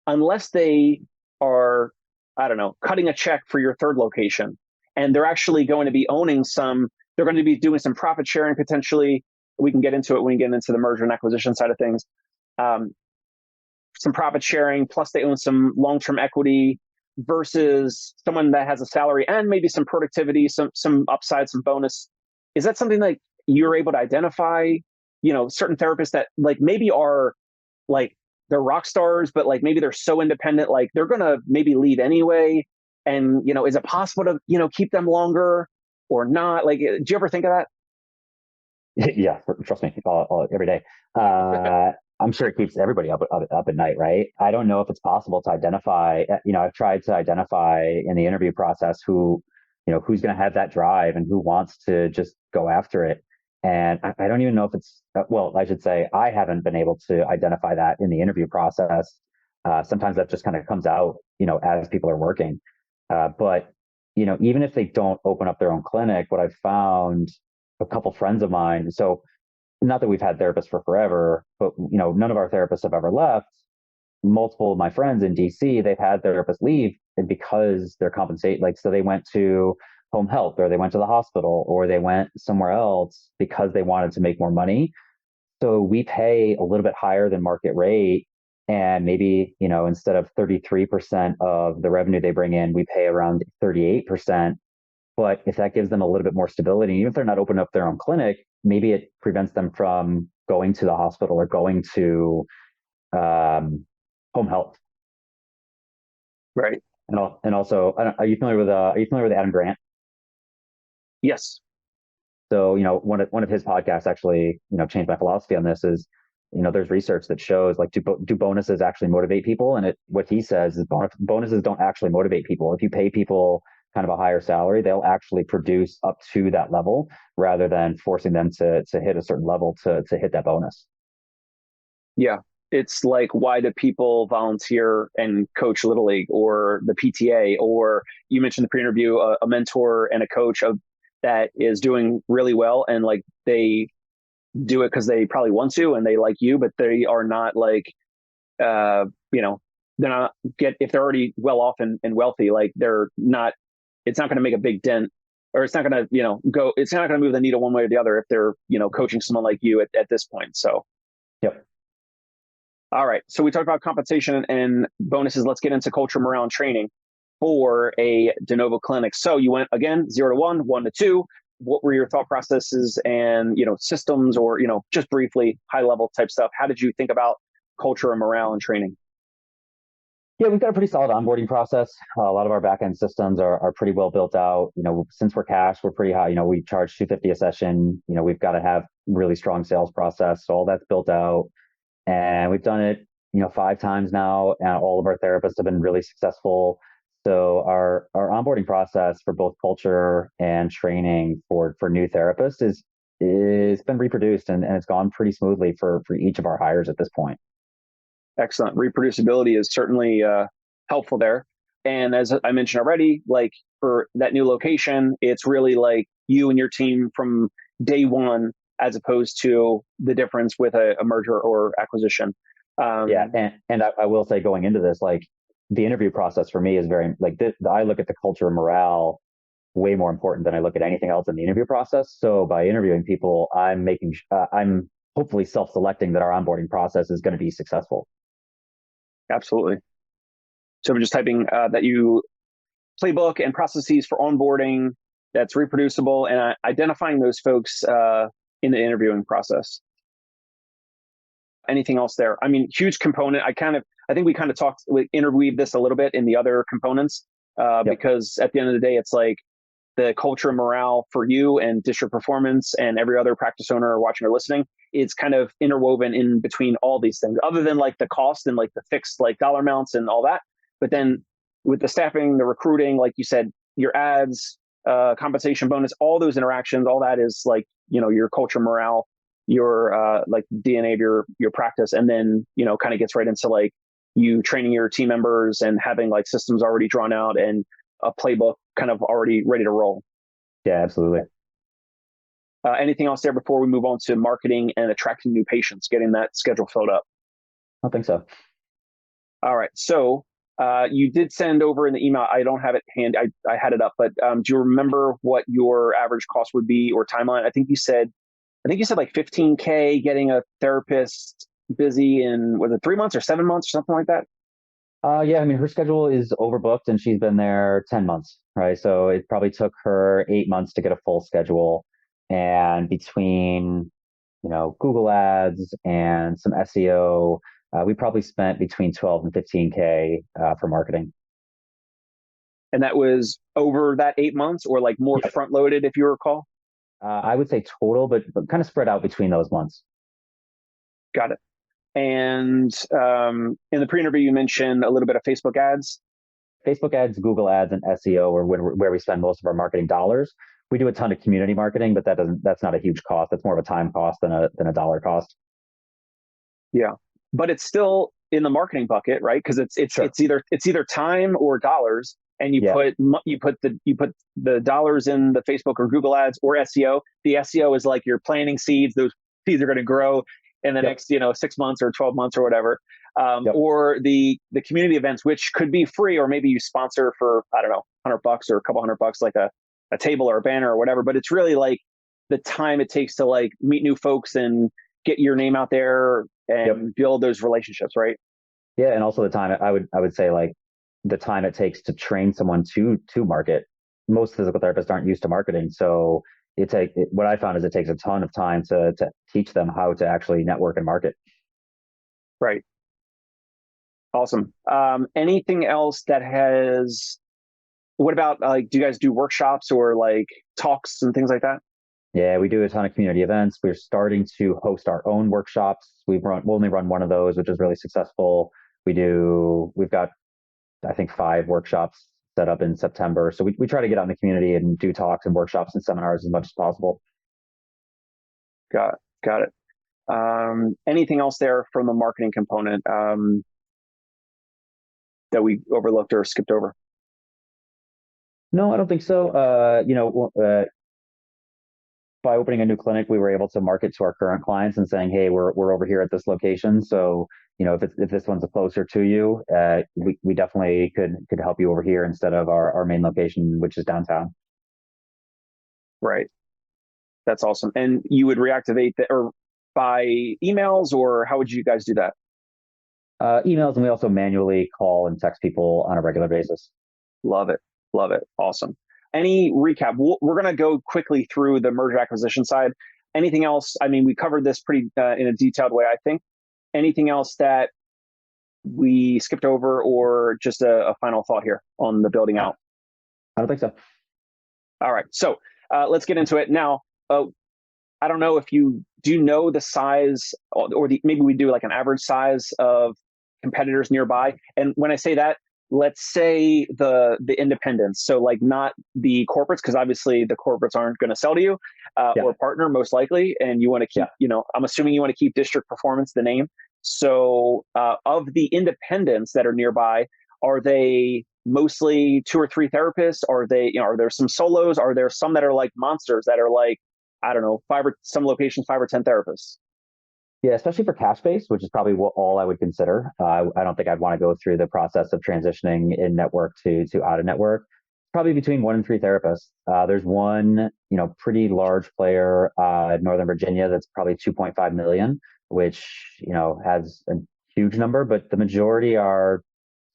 unless they are, I don't know, cutting a check for your third location, and they're actually going to be they're going to be doing some profit sharing potentially. We can get into it when we get into the merger and acquisition side of things. Some profit sharing, plus they own some long-term equity, versus someone that has a salary and maybe some productivity, some upside, some bonus. Is that something like you're able to identify, certain therapists that like maybe are like, they're rock stars, but like maybe they're so independent, like they're going to maybe leave anyway. And, is it possible to, keep them longer or not? Like, do you ever think of that? Yeah, trust me, every day. I'm sure it keeps everybody up at night, right? I don't know if it's possible to identify. I've tried to identify in the interview process who's going to have that drive and who wants to just go after it. And I don't even know if it's, well, I should say I haven't been able to identify that in the interview process. Sometimes that just kind of comes out, as people are working. But even if they don't open up their own clinic, what I've found, a couple friends of mine, so not that we've had therapists for forever, but none of our therapists have ever left. Multiple of my friends in DC, they've had therapists leave, and because they're compensated, like, so they went to home health, or they went to the hospital, or they went somewhere else because they wanted to make more money. So we pay a little bit higher than market rate, and maybe instead of 33% of the revenue they bring in, we pay around 38%. But if that gives them a little bit more stability, even if they're not opening up their own clinic, maybe it prevents them from going to the hospital or going to home health. Right. And also, are you familiar with Adam Grant? Yes. So one of his podcasts actually changed my philosophy on this. Is there's research that shows, like, do bonuses actually motivate people? And what he says is bonuses don't actually motivate people. If you pay people kind of a higher salary, they'll actually produce up to that level rather than forcing them to hit a certain level to hit that bonus. Yeah. It's like, why do people volunteer and coach Little League or the PTA? Or you mentioned the pre-interview, a mentor and a coach that is doing really well, and like they do it because they probably want to and they like you, but they are not like, they're not if they're already well off and wealthy, like they're not, it's not going to make a big dent, or it's not going to it's not going to move the needle one way or the other if they're, coaching someone like you at this point. So, Yep. All right. So we talked about compensation and bonuses. Let's get into culture, morale, and training for a de novo clinic. So you went again 0 to 1, 1 to 2. What were your thought processes and, systems, or, just briefly high level type stuff? How did you think about culture and morale and training? Yeah, we've got a pretty solid onboarding process. A lot of our back-end systems are pretty well built out. Since we're cash, we're pretty high. We charge $250 a session. We've got to have really strong sales process. So all that's built out. And we've done it, 5 times now, and all of our therapists have been really successful. So our onboarding process for both culture and training for new therapists is been reproduced, and it's gone pretty smoothly for each of our hires at this point. Excellent. Reproducibility is certainly helpful there. And as I mentioned already, like for that new location, it's really like you and your team from day one, as opposed to the difference with a merger or acquisition. Yeah, Um, and I will say going into this, like the interview process for me is very like I look at the culture and morale way more important than I look at anything else in the interview process. So by interviewing people, I'm hopefully self-selecting that our onboarding process is going to be successful. Absolutely. So I'm just typing that you playbook and processes for onboarding that's reproducible, and identifying those folks in the interviewing process. Anything else there? I mean, huge component. I think we kind of talked, we interweave this a little bit in the other components, Yep. because at the end of the day, it's like the culture and morale for you and district performance and every other practice owner watching or listening. It's kind of interwoven in between all these things, other than like the cost and like the fixed like dollar amounts and all that. But then with the staffing, the recruiting, like you said, your ads, compensation bonus, all those interactions, all that is like, your culture, morale, your like DNA of your practice. And then, kind of gets right into like you training your team members and having like systems already drawn out and a playbook kind of already ready to roll. Yeah, absolutely. Anything else there before we move on to marketing and attracting new patients, getting that schedule filled up? I don't think so. All right. So you did send over in the email. I don't have it handy. I had it up, but do you remember what your average cost would be or timeline? I think you said like 15K getting a therapist busy in, was it 3 months or 7 months or something like that? Yeah, I mean, her schedule is overbooked and she's been there 10 months, right? So it probably took her 8 months to get a full schedule. And between, Google ads and some SEO, we probably spent between 12 and 15K for marketing. And that was over that 8 months, or like more Yep. front loaded, if you recall? I would say total, but kind of spread out between those months. Got it. And in the pre-interview, you mentioned a little bit of Facebook ads. Facebook ads, Google ads, and SEO are where we spend most of our marketing dollars. We do a ton of community marketing, but that's not a huge cost. That's more of a time cost than a dollar cost. Yeah, but it's still in the marketing bucket, right? Because Sure. it's either time or dollars, and you Yeah. put the dollars in the Facebook or Google ads or SEO. The SEO is like you're planting seeds; those seeds are going to grow in the Yep. next 6 months or 12 months or whatever. Yep. Or the community events, which could be free, or maybe you sponsor for, I don't know, $100 or a couple $100, like a table or a banner or whatever. But it's really like the time it takes to like meet new folks and get your name out there Yep. and build those relationships, right? Yeah, and also the time I would say like the time it takes to train someone to market. Most physical therapists aren't used to marketing, so what I found is it takes a ton of time to teach them how to actually network and market. Right. Awesome. Anything else that has, what about like, do you guys do workshops or like talks and things like that? Yeah, we do a ton of community events. We're starting to host our own workshops. We'll only run one of those, which is really successful. We've got, I think, 5 workshops set up in September. So we try to get out in the community and do talks and workshops and seminars as much as possible. Got it. Got it. Anything else there from the marketing component that we overlooked or skipped over? No, I don't think so. By opening a new clinic, we were able to market to our current clients and saying, "Hey, we're over here at this location. So, if this one's closer to you, we definitely could help you over here instead of our main location, which is downtown." Right. That's awesome. And you would reactivate that or by emails, or how would you guys do that? Emails, and we also manually call and text people on a regular basis. Love it. Love it. Awesome. Any recap? We're going to go quickly through the merger acquisition side. Anything else? I mean, we covered this pretty in a detailed way, I think. Anything else that we skipped over, or just a final thought here on the building I out? don't think so. All right. So let's get into it now. I don't know if you do know the size, or maybe we do like an average size of competitors nearby. And when I say that, let's say the independents. So like not the corporates, because obviously the corporates aren't going to sell to you, Yeah. or partner most likely. And you want to keep, Yeah. I'm assuming you want to keep District Performance the name. So of the independents that are nearby, are they mostly two or three therapists? Are they, are there some solos? Are there some that are like monsters that are like, I don't know, some locations, 5 or 10 therapists? Yeah, especially for cash based, which is probably all I would consider. I don't think I'd want to go through the process of transitioning in network to out of network. Probably between 1 and 3 therapists. There's one, pretty large player in Northern Virginia that's probably 2.5 million, which has a huge number, but the majority are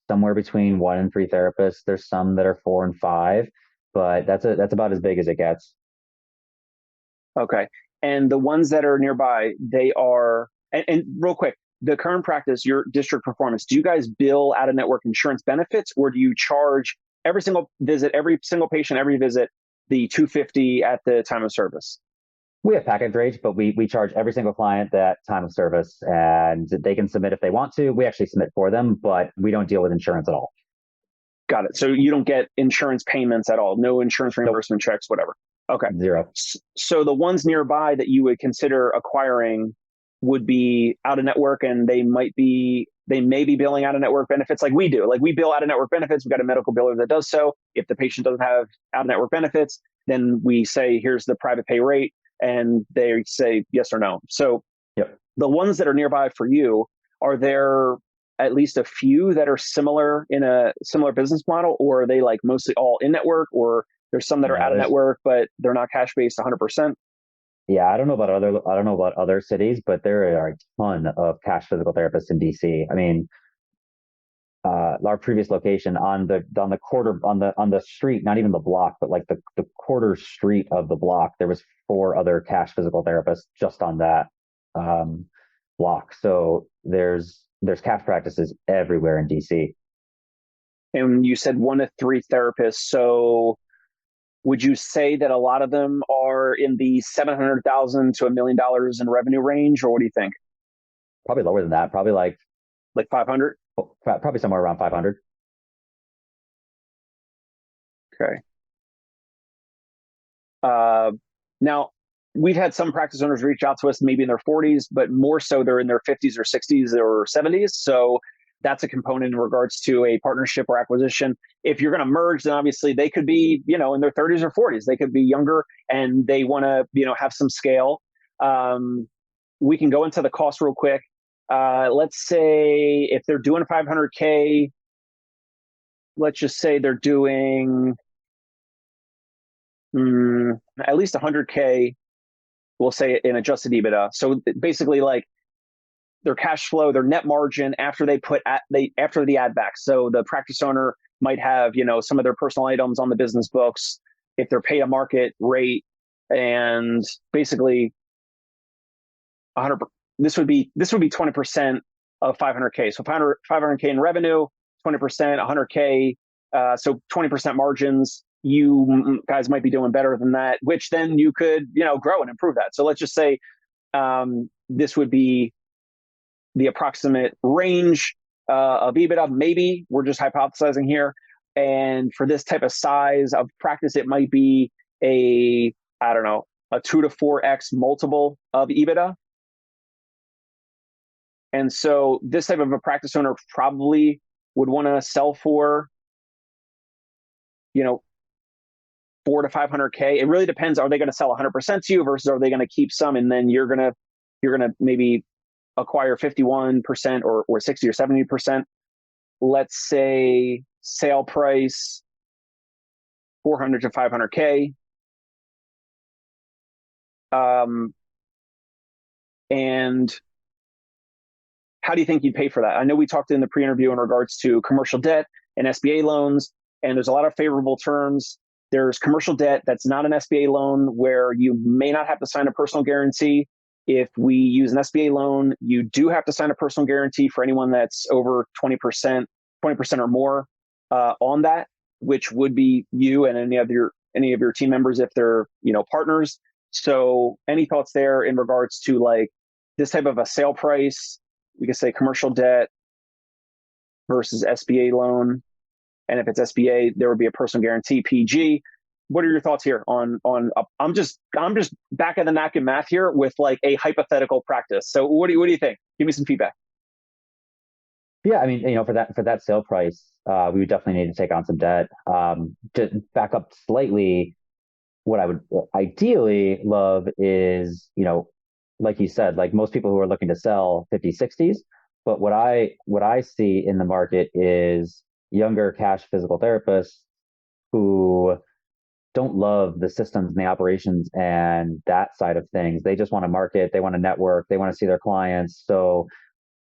somewhere between 1 and 3 therapists. There's some that are 4 and 5, but that's about as big as it gets. Okay. And the ones that are nearby, they are, and real quick, the current practice, your district performance, do you guys bill out of network insurance benefits, or do you charge every single visit, every single patient, every visit, the 250 at the time of service? We have package rates, but we charge every single client that time of service, and they can submit if they want to. We actually submit for them, but we don't deal with insurance at all. Got it. So you don't get insurance payments at all, no insurance Nope. reimbursement checks, whatever. Okay. Zero. So the ones nearby that you would consider acquiring would be out of network, and they may be billing out of network benefits like we do. Like we bill out of network benefits. We've got a medical biller that does so. If the patient doesn't have out of network benefits, then we say, here's the private pay rate, and they say yes or no. So Yep. the ones that are nearby for you, are there at least a few that are similar in a similar business model, or are they like mostly all in network, or there's some that are No, out of network, but they're not cash based 100%? yeah, I don't know about other cities, but there are a ton of cash physical therapists in DC. I mean, our previous location on the street, not even the block, but like the quarter street of the block, there was 4 other cash physical therapists just on that block. So there's cash practices everywhere in DC. And you said 1 to 3 therapists. So would you say that a lot of them are in the 700,000 to $1 million in revenue range, or what do you think? Probably lower than that. Probably Like 500? probably somewhere around 500. Okay. Uh, Now, we've had some practice owners reach out to us, maybe in their 40s, but more so they're in their 50s or 60s or 70s. So that's a component in regards to a partnership or acquisition. If you're going to merge, then obviously they could be, in their 30s or 40s. They could be younger and they want to, have some scale. We can go into the cost real quick. Let's say if they're doing 500K, let's just say they're doing at least 100K, we'll say, in adjusted EBITDA. So basically, like their cash flow, their net margin after after the add back. So the practice owner might have, some of their personal items on the business books if they're paid a market rate, and basically 100. This would be 20% of 500K. So 500K in revenue, 20%, 100K. So 20% margins. You guys might be doing better than that, which then you could, grow and improve that. So let's just say this would be the approximate range of EBITDA. Maybe we're just hypothesizing here. And for this type of size of practice, it might be a 2 to 4x multiple of EBITDA. And so this type of a practice owner probably would want to sell for, 4 to 500K. It really depends. Are they going to sell 100% to you versus are they going to keep some and then you're going to maybe acquire 51% or 60 or 70%? Let's say sale price 400 to 500K. And how do you think you'd pay for that? I know we talked in the pre-interview in regards to commercial debt and SBA loans, and there's a lot of favorable terms. There's commercial debt that's not an SBA loan where you may not have to sign a personal guarantee. If we use an SBA loan, you do have to sign a personal guarantee for anyone that's over 20% or more on that, which would be you and any of your team members if they're partners. So any thoughts there in regards to like this type of a sale price? We could say commercial debt versus SBA loan. And if it's SBA, there would be a personal guarantee, PG. What are your thoughts here on I'm just back of the napkin math here with like a hypothetical practice. So what do you think? Give me some feedback. Yeah, I mean, for that sale price, we would definitely need to take on some debt. To back up slightly, what I would ideally love is, like you said, like most people who are looking to sell 50s, 60s. But what I see in the market is younger cash physical therapists who don't love the systems and the operations and that side of things. They just want to market, they want to network, they want to see their clients. So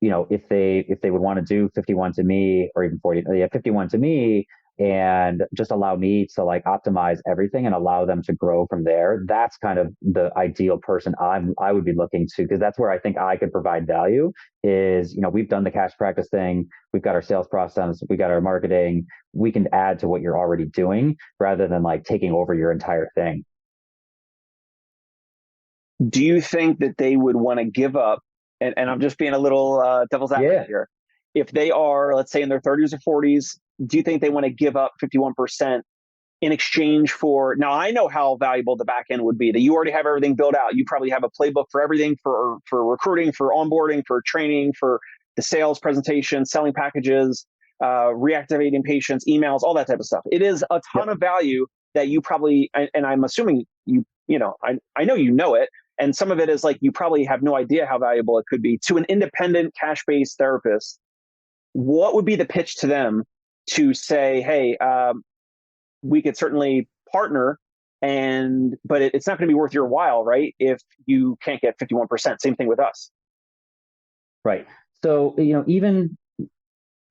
if they would want to do 51 to me or even 40, yeah, 51 to me, and just allow me to like optimize everything and allow them to grow from there. That's kind of the ideal person I would be looking to, because that's where I think I could provide value is, we've done the cash practice thing. We've got our sales process. We got our marketing. We can add to what you're already doing rather than like taking over your entire thing. Do you think that they would want to give up? And I'm just being a little devil's advocate Yeah. here. If they are, let's say, in their 30s or 40s, do you think they want to give up 51% in exchange for? Now, I know how valuable the back end would be. That you already have everything built out. You probably have a playbook for everything, for recruiting, for onboarding, for training, for the sales presentation, selling packages, reactivating patients, emails, all that type of stuff. It is a ton Yep. of value that you probably, and I'm assuming I know it, and some of it is like you probably have no idea how valuable it could be to an independent cash-based therapist. What would be the pitch to them to say, hey, we could certainly partner, but it's not going to be worth your while, right? If you can't get 51%. Same thing with us. Right. So, even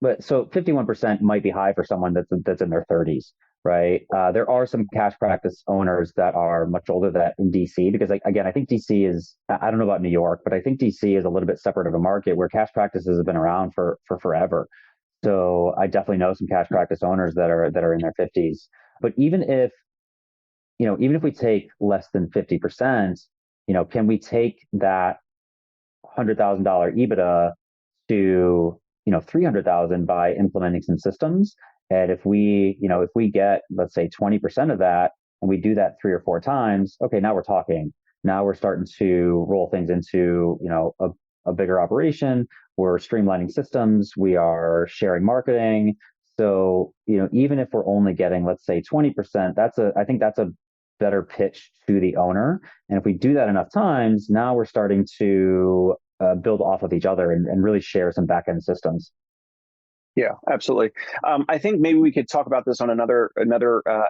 but so 51% might be high for someone that's in their 30s, right? There are some cash practice owners that are much older that in DC, because like, again, I think DC is, I don't know about New York, but I think DC is a little bit separate of a market where cash practices have been around for forever. So I definitely know some cash practice owners that are in their 50s. But even if we take less than 50%, can we take that $100,000 EBITDA to 300,000 by implementing some systems? And if we get, let's say, 20% of that, and we do that 3 or 4 times, okay, now we're talking. Now we're starting to roll things into a bigger operation. We're streamlining systems. We are sharing marketing. So even if we're only getting, let's say, 20%, I think that's a better pitch to the owner. And if we do that enough times, now we're starting to build off of each other and really share some back end systems. Yeah, absolutely. I think maybe we could talk about this on another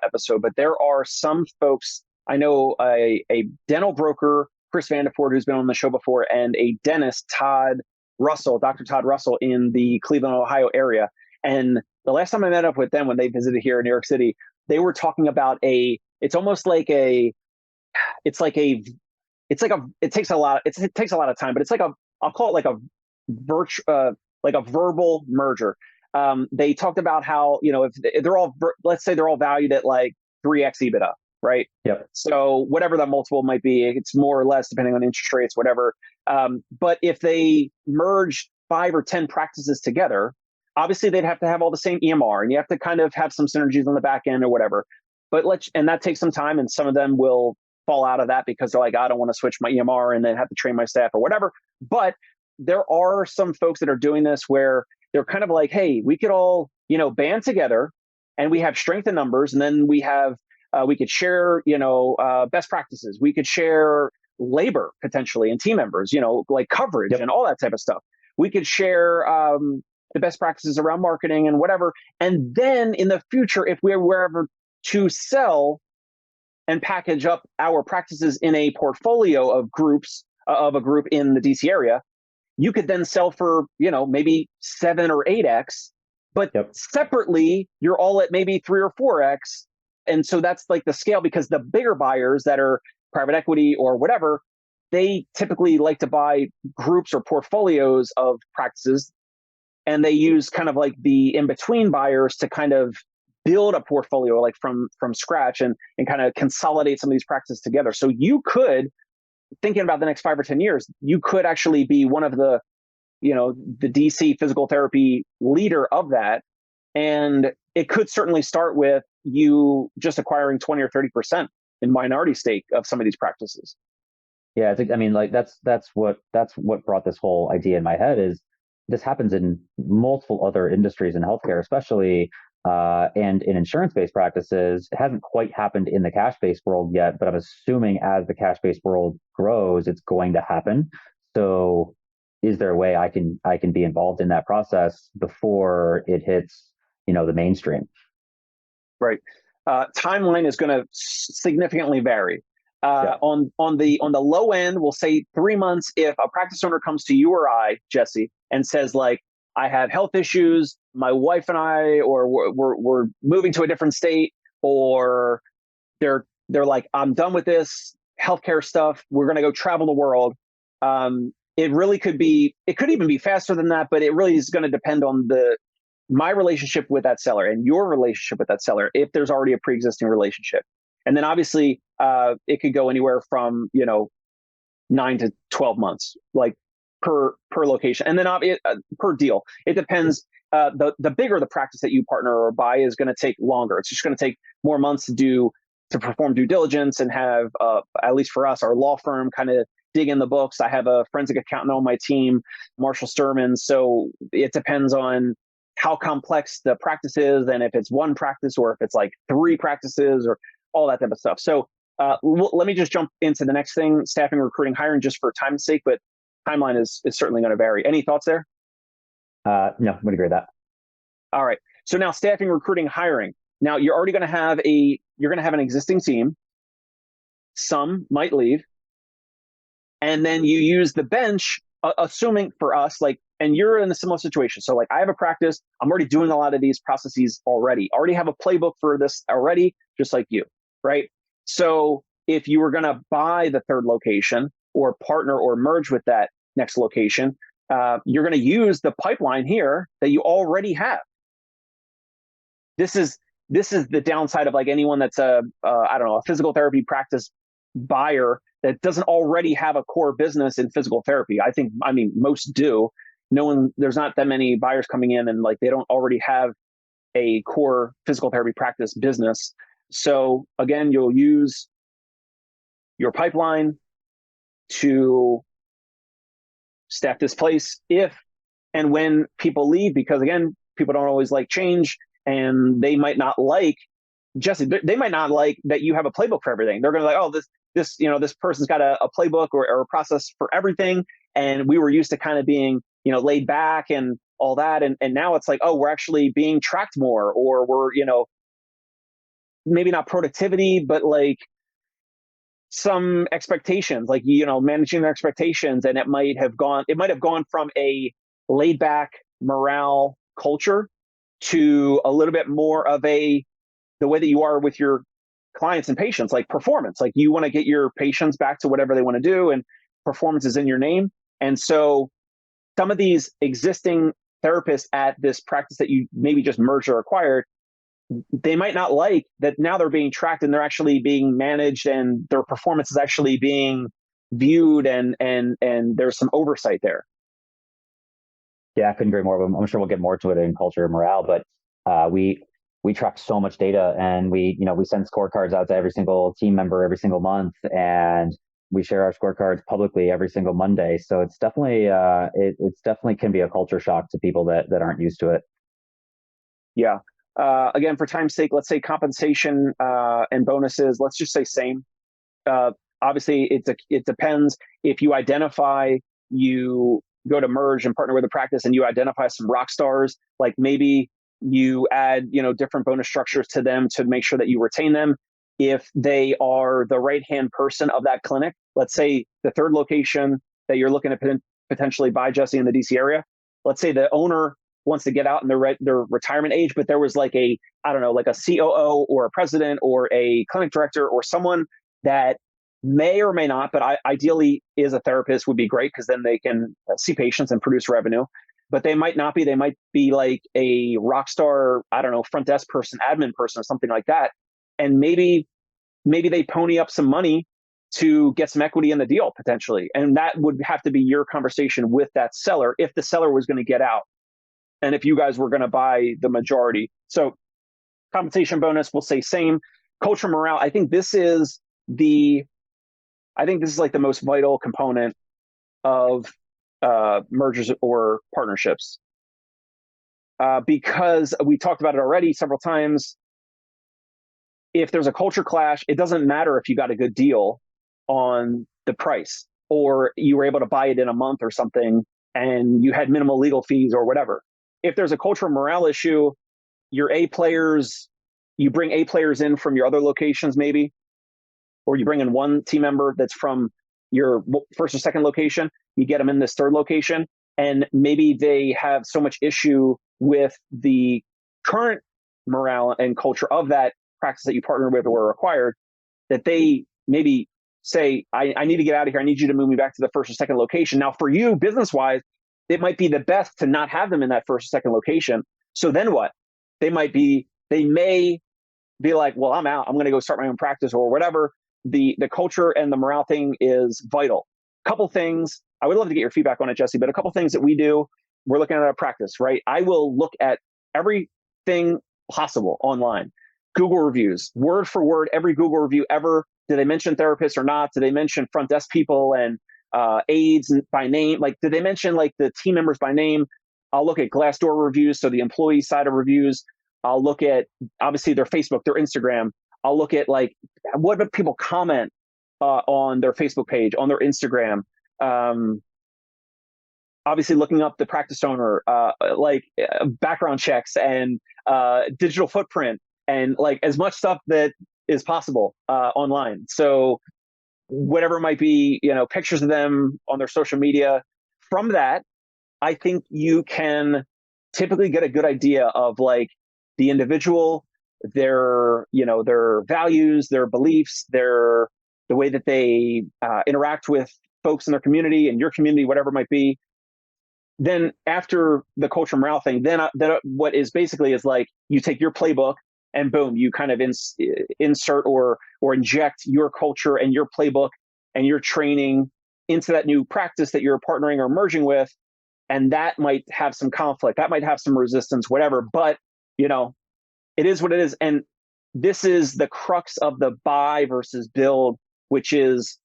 episode. But there are some folks I know, a dental broker, Chris Vandeford, who's been on the show before, and a dentist, Dr. Todd Russell, in the Cleveland, Ohio area. And the last time I met up with them when they visited here in New York City, they were talking about it's almost like it's like a, it takes a lot of time, but it's like I'll call it like a like a verbal merger. They talked about how, if they're all, let's say they're all valued at like 3x EBITDA, right? Yep. So whatever that multiple might be, it's more or less depending on interest rates, whatever. But if they merge 5 or 10 practices together, obviously they'd have to have all the same EMR, and you have to kind of have some synergies on the back end or whatever. And that takes some time, and some of them will fall out of that because they're like, I don't want to switch my EMR and then have to train my staff or whatever. But there are some folks that are doing this where they're kind of like, hey, we could all, band together, and we have strength in numbers, and then we could share, best practices. We could share labor potentially and team members, like coverage Yep. and all that type of stuff. We could share the best practices around marketing and whatever. And then in the future, if we were ever to sell and package up our practices in a portfolio of groups, of a group in the DC area, you could then sell for, maybe 7 or 8x, but Yep. separately, you're all at maybe 3 or 4x. And so that's like the scale, because the bigger buyers that are private equity or whatever, they typically like to buy groups or portfolios of practices, and they use kind of like the in-between buyers to kind of build a portfolio like from scratch, and kind of consolidate some of these practices together. So you could, thinking about the next 5 or 10 years, you could actually be one of the DC physical therapy leader of that. And it could certainly start with you just acquiring 20 or 30% in minority stake of some of these practices. Yeah, I mean, like that's what brought this whole idea in my head is, this happens in multiple other industries in healthcare, especially and in insurance-based practices. It hasn't quite happened in the cash-based world yet, but I'm assuming as the cash-based world grows, it's going to happen. So, is there a way I can be involved in that process before it hits, the mainstream? Right. Timeline is going to significantly vary. Yeah. On the low end, we'll say 3 months. If a practice owner comes to you or I, Jesse, and says like, I have health issues, my wife and I, or we're moving to a different state, or they're like, I'm done with this healthcare stuff. We're going to go travel the world. It really could be. It could even be faster than that, but it really is going to depend on the my relationship with that seller and your relationship with that seller, if there's already a pre-existing relationship. And then obviously it could go anywhere from 9 to 12 months, like per location, and then per deal. It depends. The bigger the practice that you partner or buy is going to take longer. It's just going to take more months to perform due diligence and have, at least for us, our law firm kind of dig in the books. I have a forensic accountant on my team, Marshall Sturman. So it depends on how complex the practice is, and if it's one practice or if it's like three practices or all that type of stuff. So let me just jump into the next thing: staffing, recruiting, hiring, just for time's sake. But timeline is certainly going to vary. Any thoughts there? No, would agree with that. All right. So now staffing, recruiting, hiring. Now you're already going to have an existing team. Some might leave, and then you use the bench, assuming for us, like, and you're in a similar situation. So like, I have a practice, I'm already doing a lot of these processes already have a playbook for this already, just like you, right? So if you were going to buy the third location or partner or merge with that next location, you're going to use the pipeline here that you already have. This is the downside of like anyone that's I don't know, a physical therapy practice buyer that doesn't already have a core business in physical therapy. I mean, most do. There's not that many buyers coming in and like they don't already have a core physical therapy practice business. So again, you'll use your pipeline to staff this place if and when people leave, because again, people don't always like change, and they might not like, Jesse, they might not like that you have a playbook for everything. They're going to like, oh, this person's got a playbook or a process for everything. And we were used to kind of being, laid back and all that. And now it's like, oh, we're actually being tracked more, or we're, maybe not productivity, but like some expectations, like, managing their expectations. And it might have gone from a laid back morale culture to a little bit more of the way that you are with your clients and patients, like performance. Like, you want to get your patients back to whatever they want to do, and performance is in your name. And so some of these existing therapists at this practice that you maybe just merged or acquired, they might not like that now they're being tracked and they're actually being managed and their performance is actually being viewed, and there's some oversight there. Yeah, I couldn't agree more. I'm sure we'll get more to it in culture and morale, but we track so much data, and we send scorecards out to every single team member every single month, and we share our scorecards publicly every single Monday. So it's definitely it's definitely can be a culture shock to people that aren't used to it. Yeah. Again, for time's sake, let's say compensation and bonuses. Let's just say same. Obviously, it depends. If you go to merge and partner with a practice, and you identify some rock stars, like maybe you add different bonus structures to them to make sure that you retain them. If they are the right hand person of that clinic, let's say the third location that you're looking to potentially buy, Jesse, in the DC area. Let's say the owner wants to get out in their retirement age, but there was like a COO or a president or a clinic director or someone that may or may not, but ideally is a therapist, would be great, because then they can see patients and produce revenue. But they might not be. They might be like a rock star, I don't know, front desk person, admin person, or something like that. And maybe they pony up some money to get some equity in the deal potentially. And that would have to be your conversation with that seller if the seller was going to get out, and if you guys were going to buy the majority. So compensation, bonus, we'll say same. Culture, morale. I think this is like the most vital component of mergers or partnerships. Because we talked about it already several times, if there's a culture clash, it doesn't matter if you got a good deal on the price or you were able to buy it in a month or something and you had minimal legal fees or whatever. If there's a cultural morale issue, your A players, you bring A players in from your other locations maybe, or you bring in one team member that's from your first or second location, you get them in this third location, and maybe they have so much issue with the current morale and culture of that practice that you partnered with or acquired that they maybe say, I need to get out of here. I need you to move me back to the first or second location. Now, for you, business wise, it might be the best to not have them in that first or second location. So then what? They may be like, well, I'm out. I'm going to go start my own practice or whatever. The culture and the morale thing is vital. Couple things. I would love to get your feedback on it, Jesse, but a couple things that we do, we're looking at a practice, right? I will look at everything possible online. Google reviews, word for word, every Google review ever. Do they mention therapists or not? Do they mention front desk people and aides by name? Like, did they mention like the team members by name? I'll look at Glassdoor reviews, so the employee side of reviews. I'll look at obviously their Facebook, their Instagram. I'll look at like what do people comment on their Facebook page, on their Instagram. Obviously, looking up the practice owner, background checks and digital footprint, and like as much stuff that is possible online. So whatever it might be, pictures of them on their social media. From that, I think you can typically get a good idea of like the individual, their values, their beliefs, the way that they interact with folks in their community and your community, whatever it might be. Then after the culture morale thing, then what is basically is like you take your playbook and boom, you kind of insert or inject your culture and your playbook and your training into that new practice that you're partnering or merging with. And that might have some conflict, that might have some resistance, whatever. But it is what it is. And this is the crux of the buy versus build, which is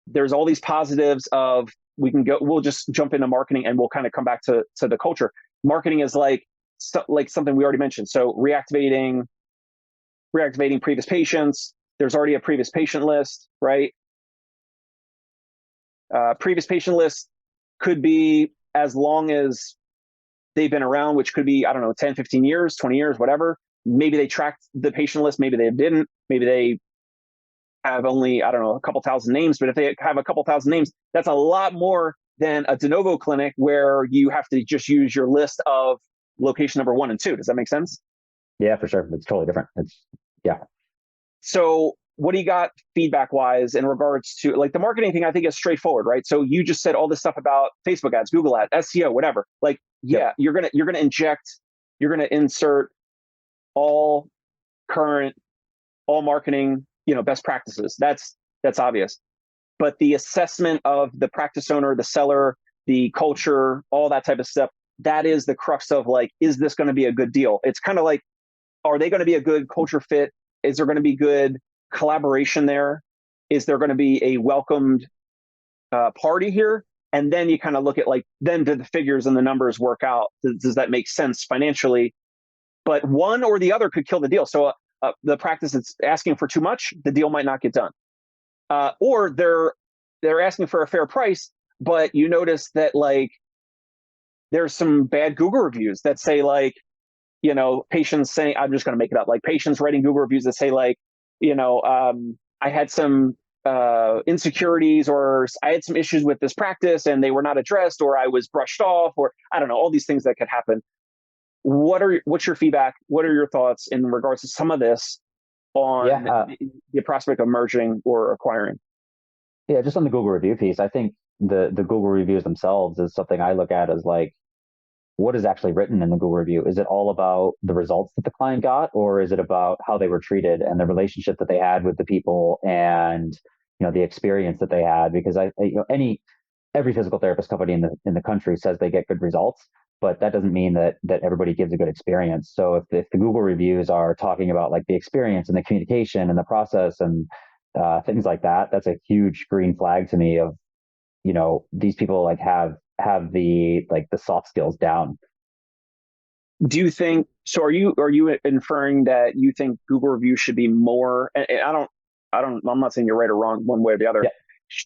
there's all these positives of we'll just jump into marketing and we'll kind of come back to the culture. Marketing is like something we already mentioned. So reactivating previous patients. There's already a previous patient list, right? Previous patient list could be as long as they've been around, which could be, I don't know, 10, 15 years, 20 years, whatever. Maybe they tracked the patient list. Maybe they didn't. Maybe they have only, I don't know, a couple thousand names. But if they have a couple thousand names, that's a lot more than a de novo clinic where you have to just use your list of location number 1 and 2. Does that make sense? Yeah, for sure. It's totally different. Yeah. So what do you got feedback wise in regards to like the marketing thing? I think is straightforward, right? So you just said all this stuff about Facebook ads, Google ads, SEO, whatever. Like, yeah, yep. You're going to insert all current, all marketing, best practices. That's obvious. But the assessment of the practice owner, the seller, the culture, all that type of stuff, that is the crux of like, is this going to be a good deal? It's kind of like, are they going to be a good culture fit? Is there going to be good collaboration there? Is there going to be a welcomed party here? And then you kind of look at like, then do the figures and the numbers work out? Does that make sense financially? But one or the other could kill the deal. So the practice that's asking for too much, the deal might not get done. Or they're asking for a fair price, but you notice that like there's some bad Google reviews that say like, patients saying, I'm just going to make it up, like patients writing Google reviews that say like, I had some insecurities or I had some issues with this practice and they were not addressed, or I was brushed off, or I don't know, all these things that could happen. What's your feedback? What are your thoughts in regards to some of this on the prospect of merging or acquiring? Yeah, just on the Google review piece, I think the Google reviews themselves is something I look at as like, what is actually written in the Google review? Is it all about the results that the client got, or is it about how they were treated and the relationship that they had with the people and the experience that they had? Because every physical therapist company in the country says they get good results, but that doesn't mean that everybody gives a good experience. So if the Google reviews are talking about like the experience and the communication and the process and things like that, that's a huge green flag to me of these people like have the soft skills down. Do you think so? Are you inferring that you think Google reviews should be more? And I'm not saying you're right or wrong one way or the other. Yeah.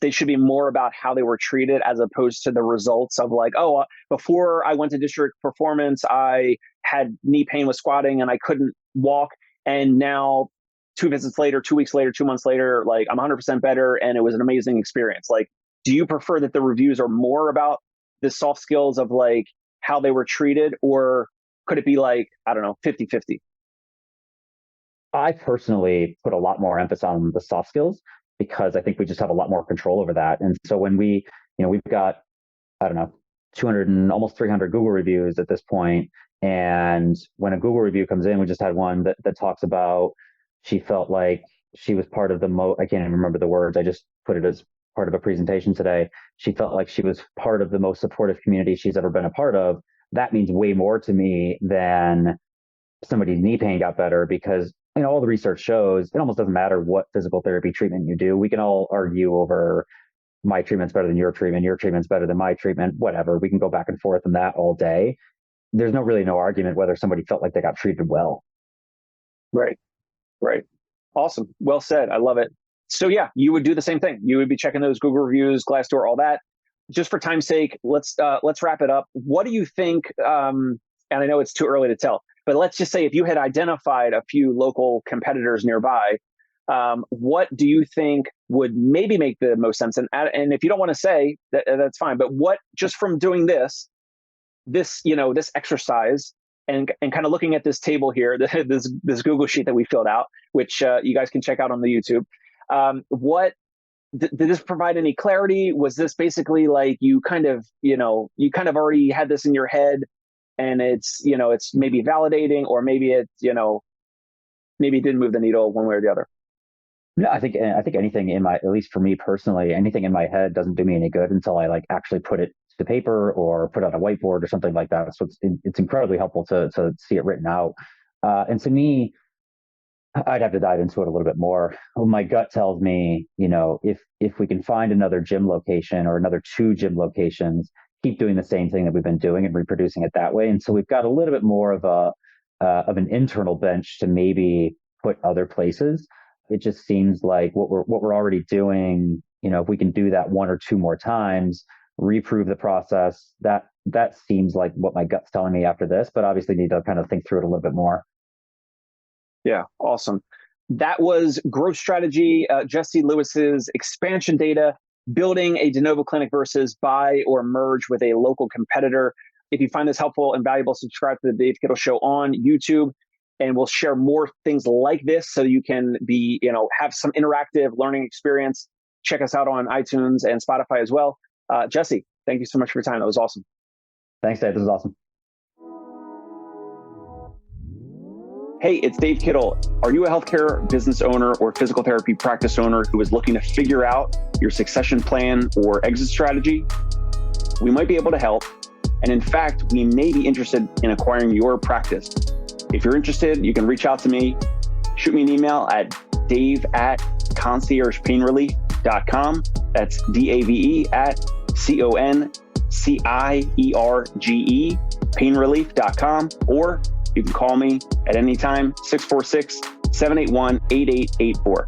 They should be more about how they were treated as opposed to the results of like, oh, before I went to District Performance, I had knee pain with squatting and I couldn't walk, and now 2 visits later, 2 weeks later, 2 months later, like I'm 100% better, and it was an amazing experience. Like, do you prefer that the reviews are more about the soft skills of like how they were treated, or could it be like, I don't know, 50-50? I personally put a lot more emphasis on the soft skills because I think we just have a lot more control over that. And so when we've got, I don't know, 200 and almost 300 Google reviews at this point. And when a Google review comes in, we just had one that talks about, she felt like she was part of I can't even remember the words. I just put it as part of a presentation today. She felt like she was part of the most supportive community she's ever been a part of. That means way more to me than somebody's knee pain got better, because all the research shows it almost doesn't matter what physical therapy treatment you do. We can all argue over my treatment's better than your treatment's better than my treatment, whatever. We can go back and forth on that all day. There's really no argument whether somebody felt like they got treated well. Right. Awesome. Well said. I love it. So yeah, you would do the same thing. You would be checking those Google reviews, Glassdoor, all that. Just for time's sake, let's wrap it up. What do you think? And I know it's too early to tell, but let's just say if you had identified a few local competitors nearby, what do you think would maybe make the most sense? And if you don't want to say that, that's fine. But what, just from doing this exercise and kind of looking at this table here, this Google sheet that we filled out, which you guys can check out on the YouTube. What did this provide any clarity? Was this basically like you kind of already had this in your head, and it's maybe validating, or maybe it maybe it didn't move the needle one way or the other? No, I think anything at least for me personally, anything in my head doesn't do me any good until I like actually put it to paper or put on a whiteboard or something like that. So it's incredibly helpful to see it written out. And to me, I'd have to dive into it a little bit more. My gut tells me, if we can find another gym location or another 2 gym locations, keep doing the same thing that we've been doing and reproducing it that way. And so we've got a little bit more of an internal bench to maybe put other places. It just seems like what we're already doing, if we can do that 1 or 2 more times, reprove the process, that seems like what my gut's telling me after this, but obviously need to kind of think through it a little bit more. Yeah, awesome. That was growth strategy, Jesse Lewis's expansion data, building a de novo clinic versus buy or merge with a local competitor. If you find this helpful and valuable, subscribe to the Dave Kittle Show on YouTube, and we'll share more things like this so you can have some interactive learning experience. Check us out on iTunes and Spotify as well. Jesse, thank you so much for your time. That was awesome. Thanks, Dave. This was awesome. Hey, it's Dave Kittle. Are you a healthcare business owner or physical therapy practice owner who is looking to figure out your succession plan or exit strategy? We might be able to help. And in fact, we may be interested in acquiring your practice. If you're interested, you can reach out to me. Shoot me an email at dave@conciergepainrelief.com. That's DAVE@CONCIERGE painrelief.com. Or you can call me at any time, 646-781-8884.